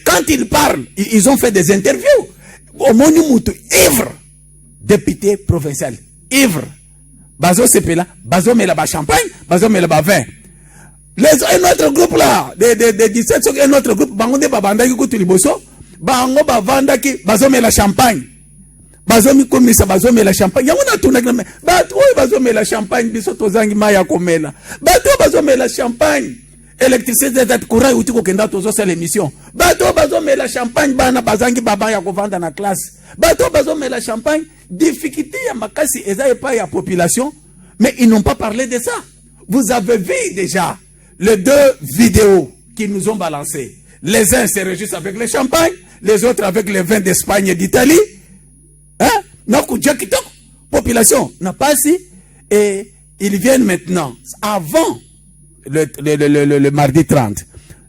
quand ils parlent, ils ont fait des interviews. Au Monumutu, ivre, député provincial, ivre. Bazo Sepela, Bazo Melaba champagne, Bazo Melaba vin. Un autre groupe là, de 17, un autre groupe, Bangonde Babanda qui coûte liboso, Bango Bavanda qui, Bazome la champagne. Bazomi komisa, Bazome la champagne. Yamuna tunagna, Bato Bazome la champagne, Bisoto Zangi Maya Komela. Bato Bazome la champagne. Électricité de courant, ou tu kenda tozo c'est l'émission. Bato Bazome la champagne, Bana Bazangi Baba Yakovanda na classe. Bato Bazome la champagne, difficulté à Makasi, Eza et pas la population, mais ils n'ont pas parlé de ça. Vous avez vu déjà les deux vidéos qu'ils nous ont balancées. Les uns se réjouissent avec le champagne, les autres avec les vins d'Espagne et d'Italie. Hein? Population n'a pas si. Et ils viennent maintenant, avant le mardi 30.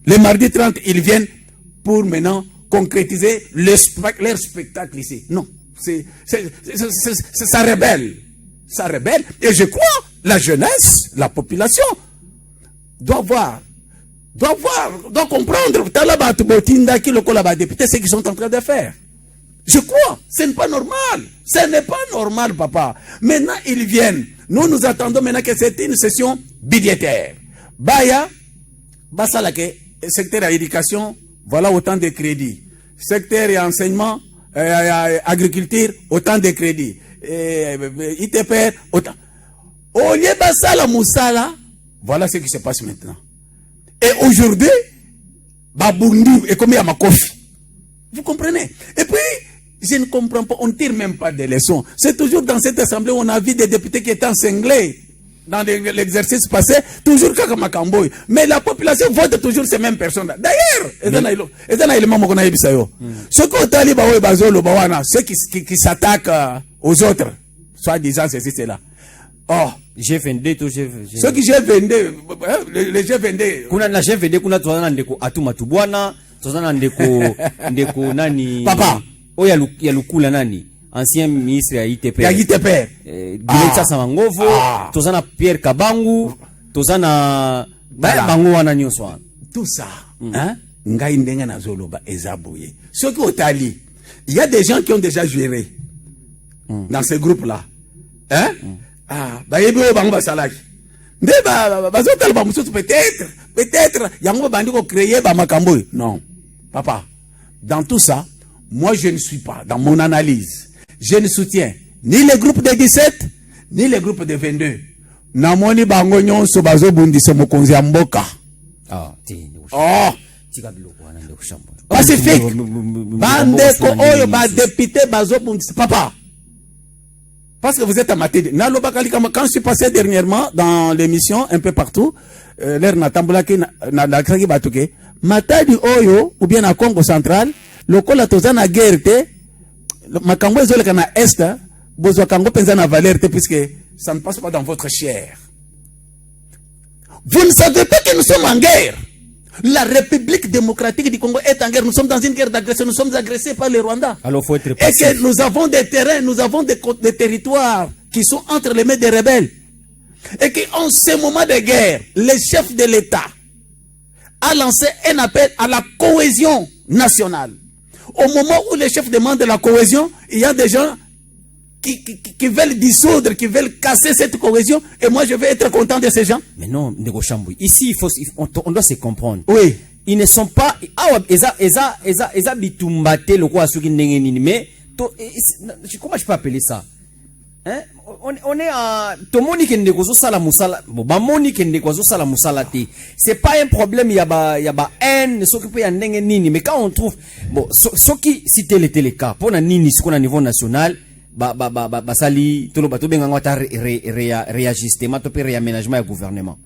Le mardi 30, ils viennent pour maintenant concrétiser leur spectacle ici. Non, ça rebelle. Ça rebelle. Et je crois, la jeunesse, la population, doit comprendre ce qu'ils sont en train de faire. Je crois, ce n'est pas normal. Ce n'est pas normal, papa. Maintenant, ils viennent. Nous attendons maintenant que c'est une session budgétaire. Baya, Basalake, secteur éducation, voilà autant de crédits. Secteur enseignement, agriculture, autant de crédits. ITPR, autant. Au lieu Basala Moussala, voilà ce qui se passe maintenant. Et aujourd'hui, Babundi est comme Yamakofi. Vous comprenez? Et puis, je ne comprends pas, on ne tire même pas des leçons. C'est toujours dans cette assemblée où on a vu des députés qui étaient encinglés dans l'exercice passé, toujours Kakamakamboy. Mais la population vote toujours ces mêmes personnes. D'ailleurs, ceux qui s'attaquent aux autres, soi-disant ceci, c'est là. Oh, G22 to ceux qui G22, les G22. Kuna na G22 kuna tozana ndeko Atuma Tubwana, tozana ndeko nani papa oya lukula nani ancien ministre ya ITP. Ya ITP. Giletsa Samangovo, tozana Pierre Kabangu, tozana bango wana nyoswa. Tout ça, hein? Ngai ndenga na zoloba ezabouye. Ceux qui otali, il y a des gens qui ont déjà géré dans ce groupe là. Hein? Peut-être, non, papa, dans tout ça, moi je ne suis pas, dans mon analyse, je ne soutiens ni les groupes de 17, ni les groupes de 22. Namoni bango nyonso bazo bundisa mokonzi ya mboka. Pacifique. Bandeko oyo ba député bazo bundisa papa. Parce que vous êtes amateur. Quand je suis passé dernièrement dans l'émission, un peu partout, l'air Natamboulaki, Nakraki Batuke, Matadi Oyo, ou bien à Congo central, le Kola Tozana Guerre, Makambo Zolekana Est, Bozokango Penzana Valerte, puisque ça ne passe pas dans votre chair. Vous ne savez pas que nous sommes en guerre. La République démocratique du Congo est en guerre. Nous sommes dans une guerre d'agression. Nous sommes agressés par les Rwandais. Alors faut être passif. Et que nous avons des terrains, nous avons des territoires qui sont entre les mains des rebelles. Et qu'en ce moment de guerre, les chefs de l'État a lancé un appel à la cohésion nationale. Au moment où les chefs demandent la cohésion, il y a des gens qui veulent dissoudre, qui veulent casser cette cohésion, et moi je vais être content de ces gens. Mais non, Ndeko Chamboui, ici on doit se comprendre. Oui. Ils ne sont pas eza bitumbate le quoi suki ndenge nini, mais comment je peux appeler ça? Hein? On est à tomoni kende ko sala musala, bon ba moni kende ko sala musala te. C'est pas un problème, il y a ba haine, ce qui peut y a ndenge nini, mais quand on trouve bon ce qui citer les cas pour na nini ce qu'on a niveau national ba sali tolo bato benga ngata réajustement to pe réaménagement du gouvernement.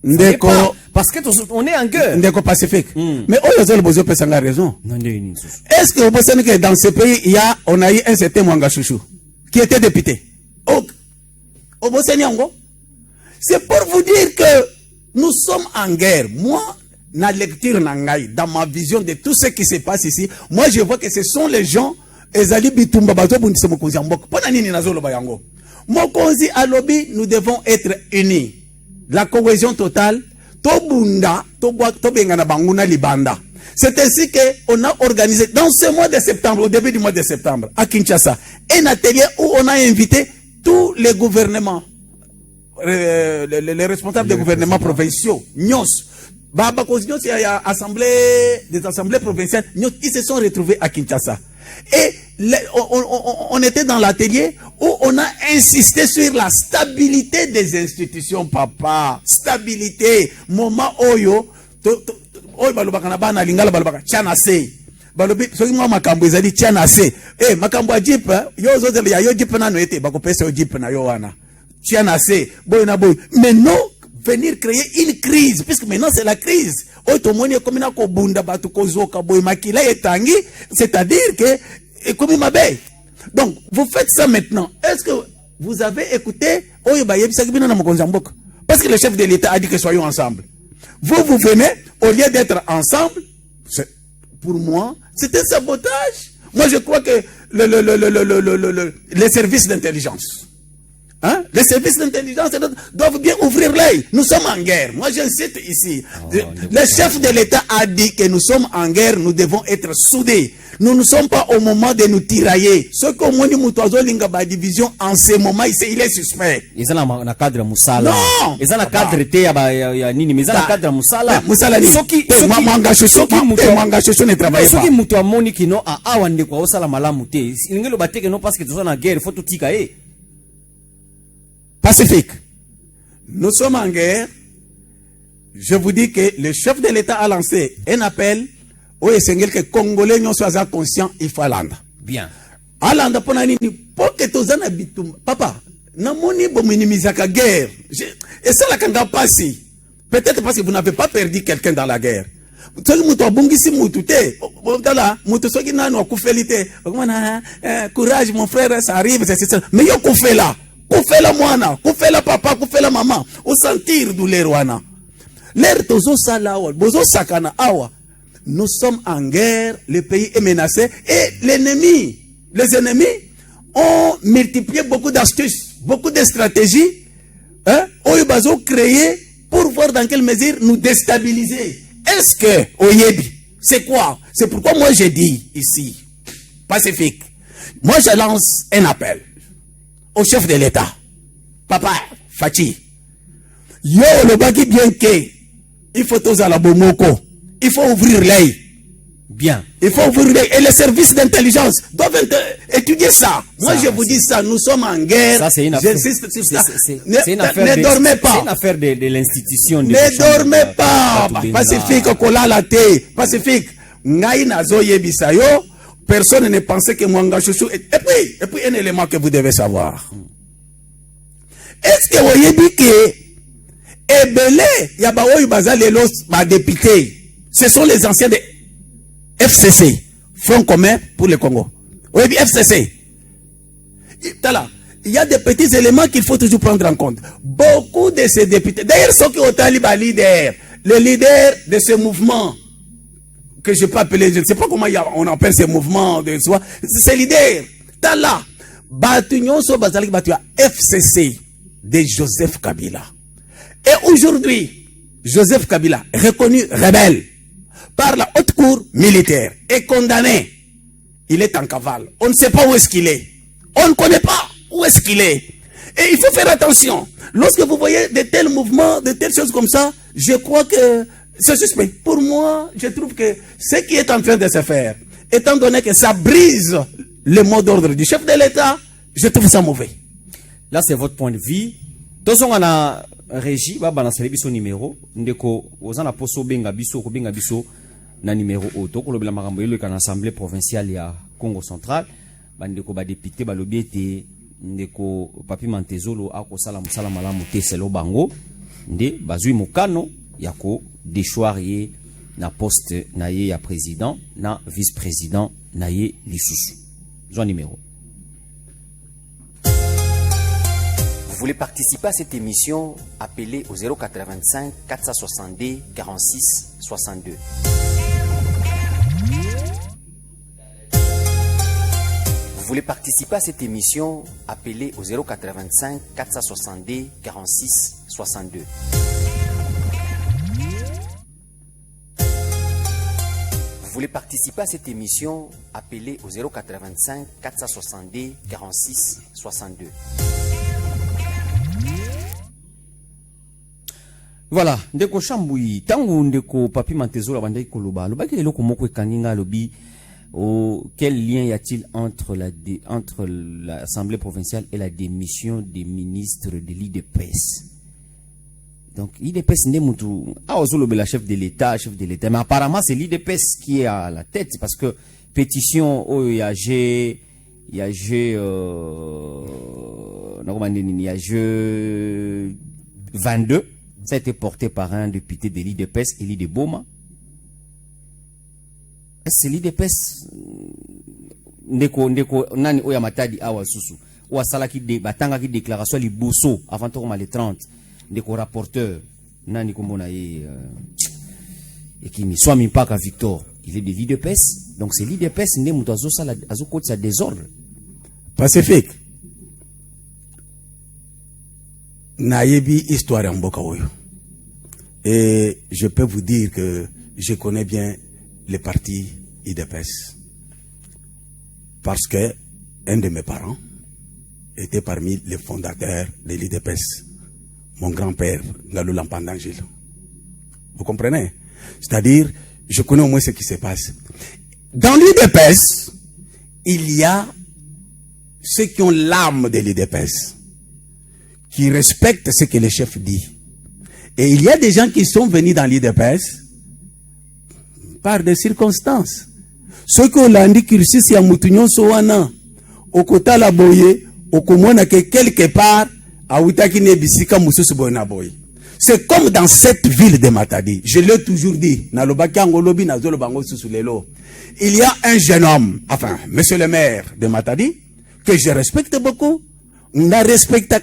Ndeko, parce que on est en guerre. Ndeko Pacifique. Mais Oyozol Bozo peut s'en raison. Est-ce que vous pensez que dans ce pays, on a eu un certain Mwanga Chouchou qui était député? C'est pour vous dire que nous sommes en guerre. Moi, na lecture nangai, dans ma vision de tout ce qui se passe ici, moi je vois que ce sont les gens ezali bitumba bazo bundise mokonzi mboko. Pona nini nazolo bayango. Mokonzi alobi, nous devons être unis. La cohésion totale, tobunda, tobengana banguna libanda. C'est ainsi qu'on a organisé, dans ce mois de septembre, au début du mois de septembre, à Kinshasa, un atelier où on a invité tous les gouvernements, les responsables des gouvernements provinciaux, Nyos, il y a des assemblées provinciales, ils se sont retrouvés à Kinshasa. Et on était dans l'atelier où on a insisté sur la stabilité des institutions, papa. Stabilité. Moment oyo, oyo balobaka na bana lingala balobaka chanase. Balobi soki mwa makambo ezali chanase. Makambo ya jeep, yo zozele ya yo jeep na no ete bako pesa yo jeep na yo wana. Chanase, boy na boy. Mais non, venir créer une crise, puisque maintenant c'est la crise. C'est-à-dire que donc vous faites ça maintenant. Est-ce que vous avez écouté? Parce que le chef de l'État a dit que soyons ensemble. Vous venez, au lieu d'être ensemble, pour moi, c'est un sabotage. Moi je crois que les services d'intelligence, hein? Les services d'intelligence doivent bien ouvrir l'œil. Nous sommes en guerre. Moi, j'incite ici. Le chef de l'État a dit que nous sommes en guerre, nous devons être soudés. Nous ne sommes pas au moment de nous tirailler. Ce qu'on m'a dit, Moutazo Lingaba division, en ce moment, il est suspect. Ils sont dans le cadre Moussala. Non! Ils sont dans le cadre Nini, mais ils sont dans le cadre Moussala. Moussala, ceux qui ne travaillent pas. Ceux qui Moutou Moni qui n'ont à Awande quoi, au Salamala Mouté. Ils ne battent que non parce que tu es en guerre, il faut tout tikaye. Pacifique. Nous sommes en guerre. Je vous dis que le chef de l'État a lancé un appel au Essengel que Congolais ne soient conscients, il faut aller. Bien. Alanda pour que tous en habitent. Papa, n'a moni bo minimiser la guerre. Et ça la kanga passi. Peut-être parce que vous n'avez pas perdu quelqu'un dans la guerre. Courage mon frère, ça arrive, mais yo koufé là. Koufela mwana, koufela papa, koufela maman, au sentir douleur wana. L'air tozo salawa, bozo sakana awa. Nous sommes en guerre, le pays est menacé et les ennemis ont multiplié beaucoup d'astuces, beaucoup de stratégies, hein, ont créé pour voir dans quelle mesure nous déstabiliser. Est-ce que, Oyebi, c'est quoi? C'est pourquoi moi j'ai dit ici, Pacifique, moi je lance un appel au chef de l'État, Papa Fachi. Yo le baki bien que il faut tous à la bomoko, il faut ouvrir l'œil. Bien. Il faut ouvrir l'œil. Et les services d'intelligence doivent étudier ça. Moi je vous dis ça, nous sommes en guerre. Ça c'est une affaire. Ne dormez pas. C'est une affaire de l'institution. Ne dormez pas. Pacifique kolala te. Pacifique. Ngai nazo yebisa yo. Personne ne pensait que Mwanga Chouchou. Et puis un élément que vous devez savoir. Est-ce que vous voyez que Ebele, Yabaoui Bazalelos, ma député, ce sont les anciens de FCC, Front commun pour le Congo. Oui, FCC. Il y a des petits éléments qu'il faut toujours prendre en compte. Beaucoup de ces députés, d'ailleurs, ceux qui ont été les leaders de ce mouvement, que je peux appeler, je ne sais pas comment on appelle ces mouvements de soi, c'est leader. Tala, Batunyon so bazalik batua FCC de Joseph Kabila. Et aujourd'hui, Joseph Kabila, reconnu rebelle par la haute cour militaire, est condamné. Il est en cavale. On ne sait pas où est-ce qu'il est. On ne connaît pas où est-ce qu'il est. Et il faut faire attention. Lorsque vous voyez de tels mouvements, de telles choses comme ça, je crois que c'est suspect. Pour moi, je trouve que ce qui est en train de se faire, étant donné que ça brise le mot d'ordre du chef de l'État, je trouve ça mauvais. Là, c'est votre point de vue. Tous on a régi, bah, na son numéro. Ndeko, aux en poso benga biso, ko benga biso, na numéro auto, ko lobela makambo yelo kan assemblée provinciale ya Congo central. Bandeko ba député ba lobiete, ndeko papi Mantezolo ako sala musala malamu te selo bango. Nde bazui mukano yako déchoir ye na poste na ye ya président, na vice-président na ye lisusu. Son numéro. Vous voulez participer à cette émission, appelez au 085 462 46 62. Vous voulez participer à cette émission, appelez au 085 462 46 62. Vous voulez participer à cette émission, appelez au 085 462 46 62. Voilà, ndeko Chamboui, tangu ndeko papi Mantezolo bandai koloba, loba ke eloko moko ekaninga lobi, quel lien y a-t-il entre l'Assemblée provinciale et la démission des ministres de l'IDPS? Donc, l'IDPS n'est moutou, la chef de l'État, mais apparemment c'est l'IDPS qui est à la tête, parce que pétition, il y a G 22, ça a été porté par un député de l'IDPS, Eli de Boma. C'est l'IDPS ndeko nani oya matadi awa susu ou sala ki de batanga ki déclaration li bosso avant to le 30 ndeko rapporteur nani kombona ye et qui soit mi pas Victor, il est de l'IDPS, donc c'est l'IDPS ndé muto azo sala azo kotsa désordre pacifique nayebi histoire en mboka oyo. Et je peux vous dire que je connais bien les partis IDPS. Parce que un de mes parents était parmi les fondateurs de l'IDPS. Mon grand-père, Ngalou Lampandangil. Vous comprenez? C'est-à-dire, je connais au moins ce qui se passe. Dans l'IDPS, il y a ceux qui ont l'âme de l'IDPS, qui respectent ce que le chef dit. Et il y a des gens qui sont venus dans l'IDPS par des circonstances. Ceux qui ont dit cursus ya mutunyon sowana, au kota la boye, au komona que quelque part, à Outaki nebisika mususu boyna boye. C'est comme dans cette ville de Matadi. Je l'ai toujours dit. Il y a un jeune homme, enfin, monsieur le maire de Matadi, que je respecte beaucoup. On a respecté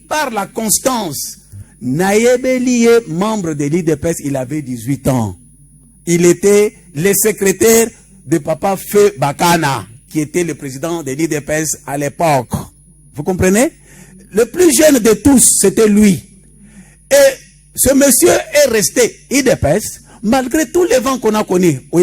par la constance. Naïebelié, membre de l'IDPS, il avait 18 ans. Il était le secrétaire de Papa Feu Bakana, qui était le président de l'IDPS à l'époque. Vous comprenez? Le plus jeune de tous, c'était lui. Et ce monsieur est resté IDPS, malgré tous les vents qu'on a connus. Il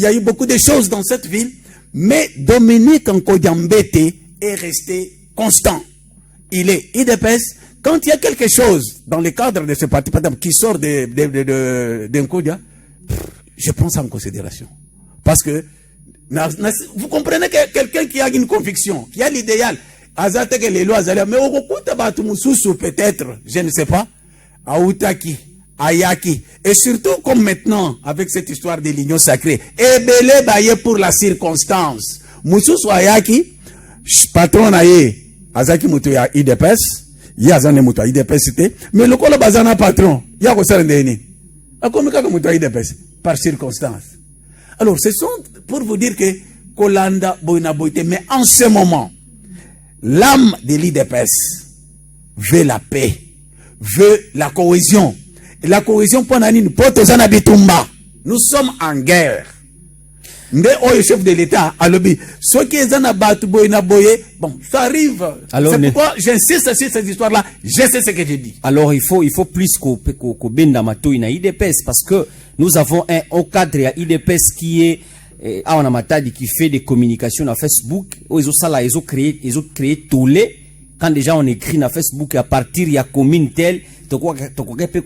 y a eu beaucoup de choses dans cette ville, mais Dominique Nkoyambete est resté constant. Il est IDPS. Quand il y a quelque chose dans le cadre de ce parti qui sort de Nkodia, je prends ça en considération. Parce que vous comprenez que quelqu'un qui a une conviction, qui a l'idéal, mais peut-être, je ne sais pas, Aoutaki, Ayaki, et surtout comme maintenant, avec cette histoire de l'union sacrée, et belé baye pour la circonstance. Moussous Ayaki, patron aye, Azaki Moutoya IDPS, Yazane Moutoya IDPS, mais le col bazana patron, Yako Sarendeni, Akomika Moutoya IDPS, par circonstance. Alors, ce sont pour vous dire que Kolanda Boina Boite, mais en ce moment, l'âme de l'IDPS veut la paix, veut la cohésion. Et la cohésion, nous sommes en guerre. nde oyo chef de l'État alobi soki eza na batu boye na boye bon ça arrive. Alors, c'est pourquoi j'insiste sur cette histoire là, je sais ce que je dis. Alors il faut plus qu'au benda mato ina IDPS parce que nous avons un cadre à IDPS qui est on a matadi qui fait des communications sur Facebook, ils ont créé tollé quand déjà on écrit sur Facebook à partir il y a commune telle to quoi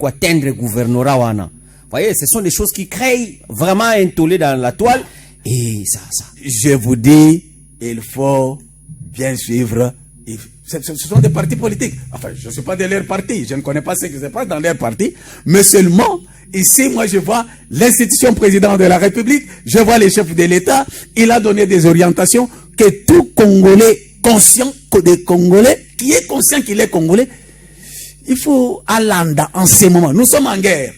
atteindre gouvernorat wana. Vous voyez, ce sont des choses qui créent vraiment un tollé dans la toile et ça. Je vous dis, il faut bien suivre. Ce sont des partis politiques. Enfin, je ne suis pas de leur parti, je ne connais pas ce qui se passe dans leur parti, mais seulement ici, moi, je vois l'institution président de la République, je vois les chefs de l'État, il a donné des orientations que tout Congolais conscient que des Congolais, qui est conscient qu'il est Congolais, il faut aller en ce moment. Nous sommes en guerre.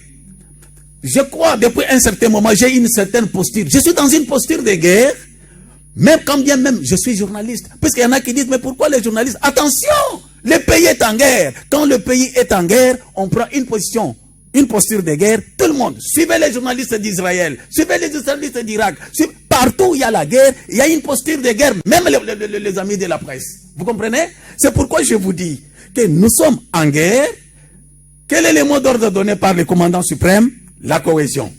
Je crois, depuis un certain moment, j'ai une certaine posture. Je suis dans une posture de guerre, même quand bien même je suis journaliste. Parce qu'il y en a qui disent, mais pourquoi les journalistes? Attention, le pays est en guerre. Quand le pays est en guerre, on prend une position. Une posture de guerre, tout le monde. Suivez les journalistes d'Israël, suivez les journalistes d'Irak. Partout où il y a la guerre, il y a une posture de guerre, même les amis de la presse. Vous comprenez? C'est pourquoi je vous dis que nous sommes en guerre. Quel est le mot d'ordre donné par le commandant suprême? La cohésion.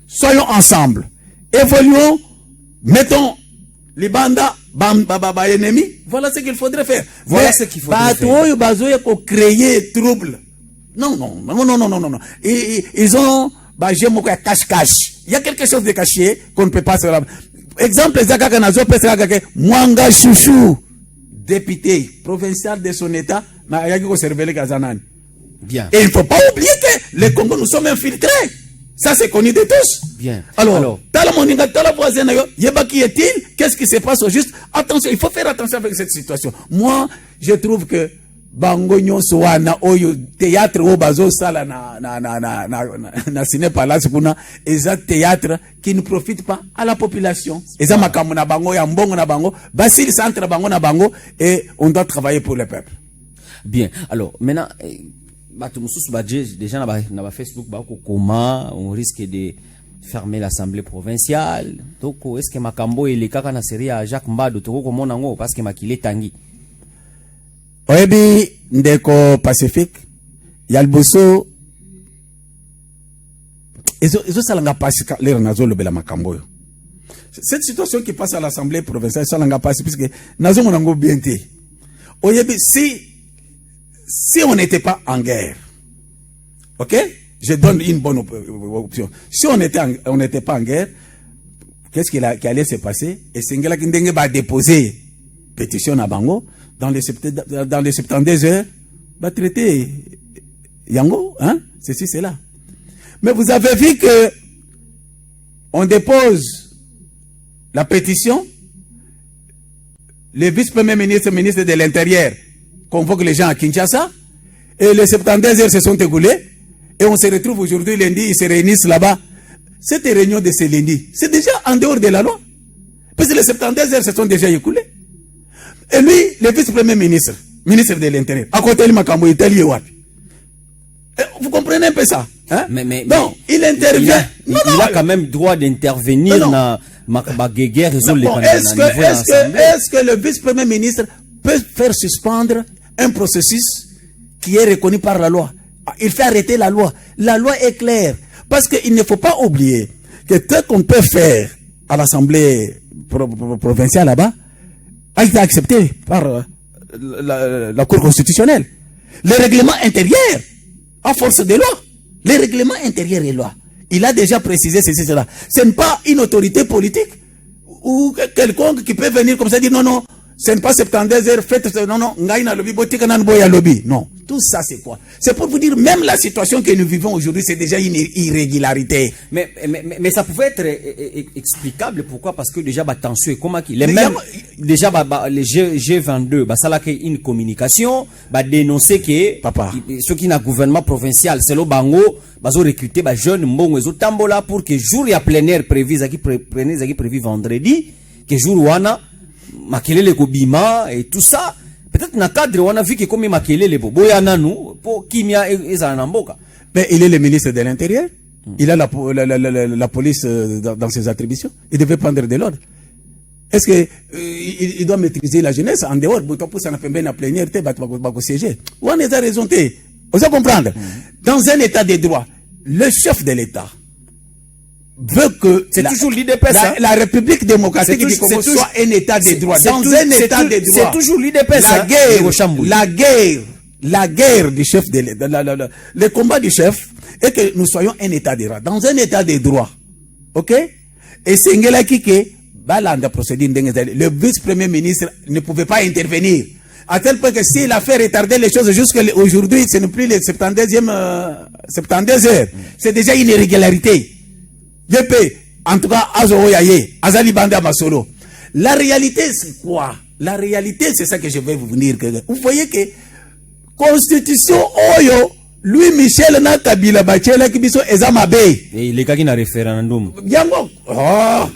Soyons ensemble. Évoluons. Mettons les bandas, ennemis. Voilà ce qu'il faudrait faire. Voilà ce qu'il faudrait faire. Pour créer trouble. Non. Ils ont cache-cache. Il y a quelque chose de caché qu'on ne peut pas se rappeler. Exemple, Mwanga Chouchou, député provincial de son état, bien. Et il ne faut pas oublier que les Congos, nous sommes infiltrés. Ça, c'est connu de tous. Bien. Alors, qui est-il? Qu'est-ce qui se passe au juste? Attention, il faut faire attention avec cette situation. Moi, je trouve que bango nyonso wana oyo théâtre o bazo sala na ciné palace kuna eza théâtre qui ne profite pas à la population. Eza makambo na bango ya mbongo na bango basili centre bango na bango et on doit travailler pour le peuple. Bien. Alors, maintenant déjà na Facebook comment on risque de fermer l'assemblée provinciale. Donc est-ce que makambo ele kaka na série à Jacques Mbado to ko mona ngo parce que makile tangi. Oyebi ndeko Pacifique yalboso ezo salanga pasika lera nazo lobela makambo yo. Cette situation qui passe à l'assemblée provinciale salanga passe puisque nazo monango bien té. Oyebi si on n'était pas en guerre. OK? Je donne une bonne option. Si on n'était pas en guerre, qu'est-ce qui allait se passer? Et Sengela Kindenge va déposer pétition à Bango dans les 72 heures, va traiter Yango, hein? Ceci, c'est là. Mais vous avez vu que on dépose la pétition, le vice-premier ministre, ministre de l'Intérieur, convoque les gens à Kinshasa, et les 72 heures se sont écoulées, et on se retrouve aujourd'hui lundi, ils se réunissent là-bas. Cette réunion de ce lundi, c'est déjà en dehors de la loi. Parce que les 72 heures se sont déjà écoulées. Et lui, le vice-premier ministre, ministre de l'Intérieur, à côté de Makambo, Italie, vous comprenez un peu ça? Hein? Non, il intervient. Il a quand même droit d'intervenir dans ma guerre. Est-ce que le vice-premier ministre peut faire suspendre un processus qui est reconnu par la loi? Il fait arrêter la loi. La loi est claire. Parce qu'il ne faut pas oublier que tel qu'on peut faire à l'Assemblée provinciale là-bas, a été accepté par la Cour constitutionnelle. Le règlement intérieur, à force de loi, le règlement intérieur et loi, il a déjà précisé ceci, cela. Ce n'est pas une autorité politique ou quelqu'un qui peut venir comme ça dire non, ce n'est pas 72 heures, faites, non, non. Tout ça, c'est quoi? C'est pour vous dire, même la situation que nous vivons aujourd'hui, c'est déjà une irrégularité. Mais ça pouvait être explicable. Pourquoi? Parce que déjà, tension et comment qu'il est même, déjà, les G22, ça là qu'il y a une communication, dénoncer que, ceux qui n'ont gouvernement provincial, c'est le bango, ont recruté, jeunes, mbongo, ils ont tambola pour que jour, il y a plein air prévu, prévu vendredi, que jour, wana, makelele kobima et tout ça. Peut-être dans le cadre, on a vu que comme il makelele boya nanou pour kimia ezana mboka. Mais il est le ministre de l'Intérieur. Il a la police dans ses attributions. Il devait prendre de l'ordre. Est-ce que il doit maîtriser la jeunesse en dehors? Pour ça, on a fait bien plénière, siéger. On a raison. Vous allez comprendre. Dans un état de droit, le chef de l'État veut que toujours l'IDPS, la République démocratique du Congo soit un état de droit. Dans un état de droit, c'est toujours l'IDPS. La guerre du chef de l'État, le combat du chef est que nous soyons un état de droit. Dans un état de droit, ok? Et c'est Ngela Kike, le vice-premier ministre ne pouvait pas intervenir. À tel point que s'il a fait retarder les choses jusqu'à aujourd'hui, ce n'est plus les 72 heures. C'est déjà une irrégularité. En tout cas, Azali Banda Masolo. La réalité, c'est quoi? La réalité, c'est ça que je vais vous venir. Vous voyez que Constitution Oyo, lui Michel na Kabila Bachela Kibiso Ezamabe. Et les gars qui n'a référendum. Yango.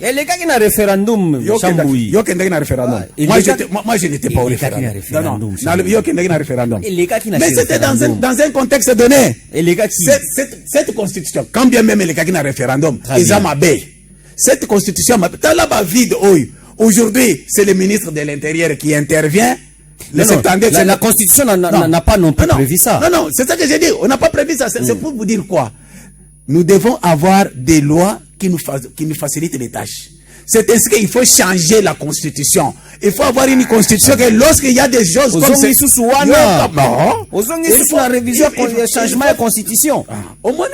Et les gars qui n'a référendum. Yo qui n'a référendum. Moi je n'étais pas au référendum. Non, yo qui n'a référendum. Mais c'était dans un contexte donné. Et les gars qui cette constitution, quand bien même les gars qui n'a référendum, Ezamabe. Cette constitution, là-bas vide aujourd'hui, c'est le ministre de l'Intérieur qui intervient. La Constitution n'a pas non plus prévu ça. Non, c'est ça que j'ai dit. On n'a pas prévu ça. C'est pour vous dire quoi? Nous devons avoir des lois qui nous facilitent les tâches. C'est ainsi qu'il faut changer la Constitution. Il faut avoir une Constitution que lorsqu'il y a des choses comme ça. Il faut la révision pour le changement de la Constitution. Au moins,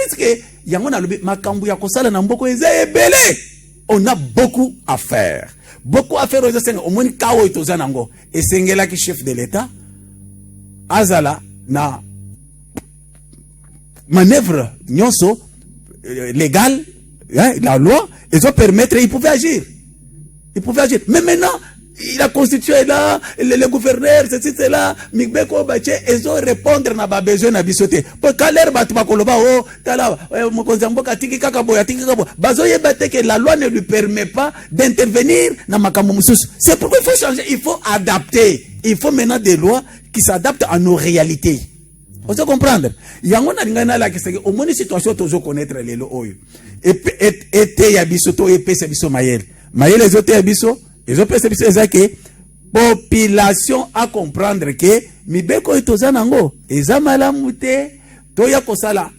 on a beaucoup à faire. Beaucoup à faire au moins kawo itozanango et sengela ki chef de l'État azala na manœuvre nyonso légale, la loi, ils ont permettre, ils pouvaient agir. Mais maintenant, la constitution est là, le gouverneur, ceci, là, Migbeko Bache, ils ont répondre na ba besoin na bisoté. Pour kaler bat bakoloba o tala mokonzamboka tiki kakaboya tiki kakaboya. Bazoye bate que la loi ne lui permet pas d'intervenir na makambo mususu. C'est pourquoi il faut changer, il faut adapter. Il faut maintenant des lois qui s'adaptent à nos réalités. Vous allez comprendre. Yango na ngana la keseke au moins situation tozo connaître les lo oyo. Et ya bisoto et pesa biso mayel. Mayel les autres ya biso. Ils ont pensé que population à comprendre que mibeko etozanango ezamala mute toya kosala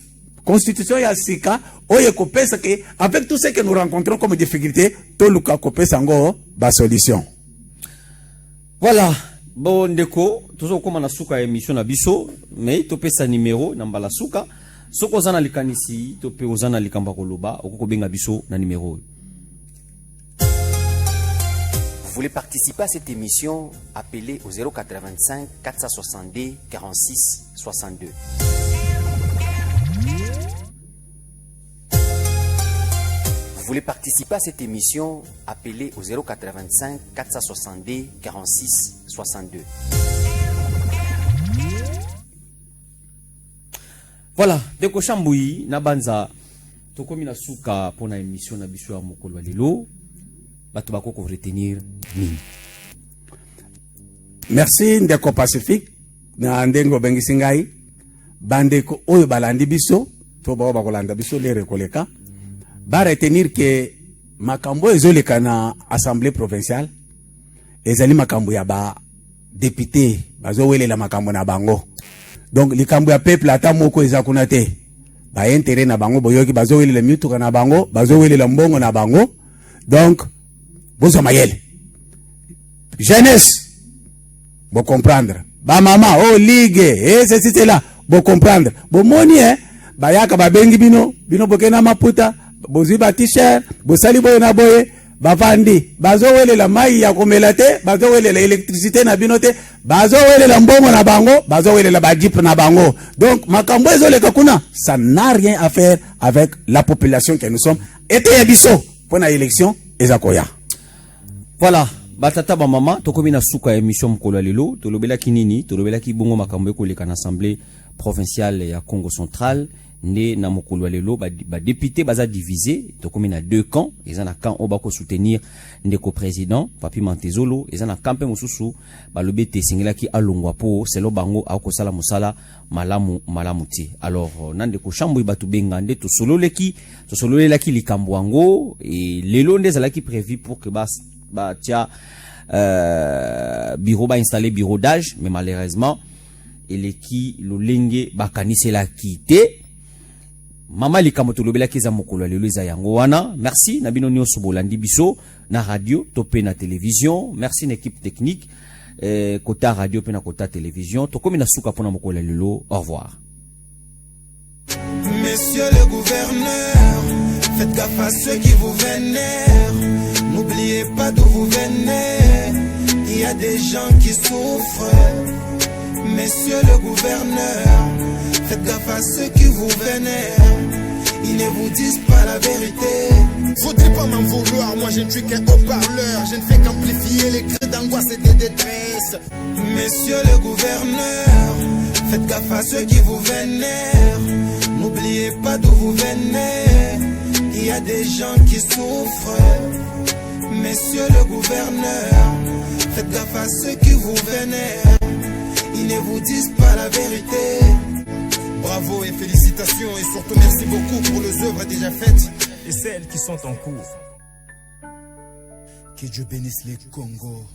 constitution ya sika oye kopesa que avec tout ce que nous rencontrons comme difficulté to luka kopesa ngo ba solution. Voilà. Bon ndeko tozo koma na suka émission na biso mais to pesa numéro na mbala suka soko zana likanisi to pe ozana likamba koloba okoko benga biso na numéro. Vous voulez participer à cette émission, appelez au 085 462 46 62. Vous voulez participer à cette émission, appelez au 085 462 46 62. Voilà, Deko Chamboui, Nabanza, Tokomi na suka pour na émission na biso ya mokolo wa lelo. Batubako ko retenir nini. Merci Ndeko Pacifique na ndengo bengisi ngai bandeko oyo balandi biso to ba kolanda biso le rekoleka ba retenir que makambo ezoleka na assemblée provinciale ezali makambo ya ba député bazo welela makambo na bango. Donc likambo ya peuple ata moko eza kuna te. Ba intérêt na bango boyoki bazo welela mituka na bango, bazo welela mbongo na bango. Donc Bozo Mayel. Jeunesse, bon comprendre. Ba maman, oh ligue, c'est là, bon comprendre. Bon moni, bayaka ba bengi bino bokena maputa, bozi ba t-shirt, bo sali boyo na boye, ba vandi, bazo wele la mai ya komelate, bazo wele la électricité na binote, bazo wele la mbongo na bango, bazo wele la ba jeep na bango. Donc makambo ezole kakuna, ça n'a rien à faire avec la population que nous sommes. Ete yabiso pour la élection ezakoya. Voilà, batata ba mama tokomi na suka émission mokolo lelo tolobela kinini tolobela ki bongo makambo ko leka na assemblée provinciale ya Congo central nde na mokolo ya lelo ba député baza divisé tokomi na deux camps eza na camp oyo bako soutenir ndeko président Papi Mantezolo eza na camp mosusu balobi ete esengelaki alongwa po selo bango akosala mosala malamu te. Alors na ndeko Chambwe batu benga nde tosololelaki likambo yango et lelo nde ezalaki prévu pour que tia bureau installer bureau d'âge, mais malheureusement eleki lolenge bakaniselaki te. Mama likambo tolobelaki za mokolo lelo eza yango wana. Merci na bino nyonso bolandi biso na radio to pe na télévision. Merci na équipe technique kota radio pe na kota télévision. Tokomi na suka pona mokolo lelo. Au revoir. Messieurs le gouverneur, faites gaffe à ceux qui vous vénèrent. N'oubliez pas d'où vous venez. Il y a des gens qui souffrent. Messieurs le gouverneur, faites gaffe à ceux qui vous vénèrent. Ils ne vous disent pas la vérité. Faudrait pas m'en vouloir, moi je ne suis qu'un haut-parleur. Je ne fais qu'amplifier les cris d'angoisse et de détresse. Messieurs le gouverneur, faites gaffe à ceux qui vous vénèrent. N'oubliez pas d'où vous venez. Il y a des gens qui souffrent. Messieurs le gouverneur, faites gaffe à ceux qui vous vénèrent. Ils ne vous disent pas la vérité. Bravo et félicitations et surtout merci beaucoup pour les œuvres déjà faites et celles qui sont en cours. Que Dieu bénisse les Congo.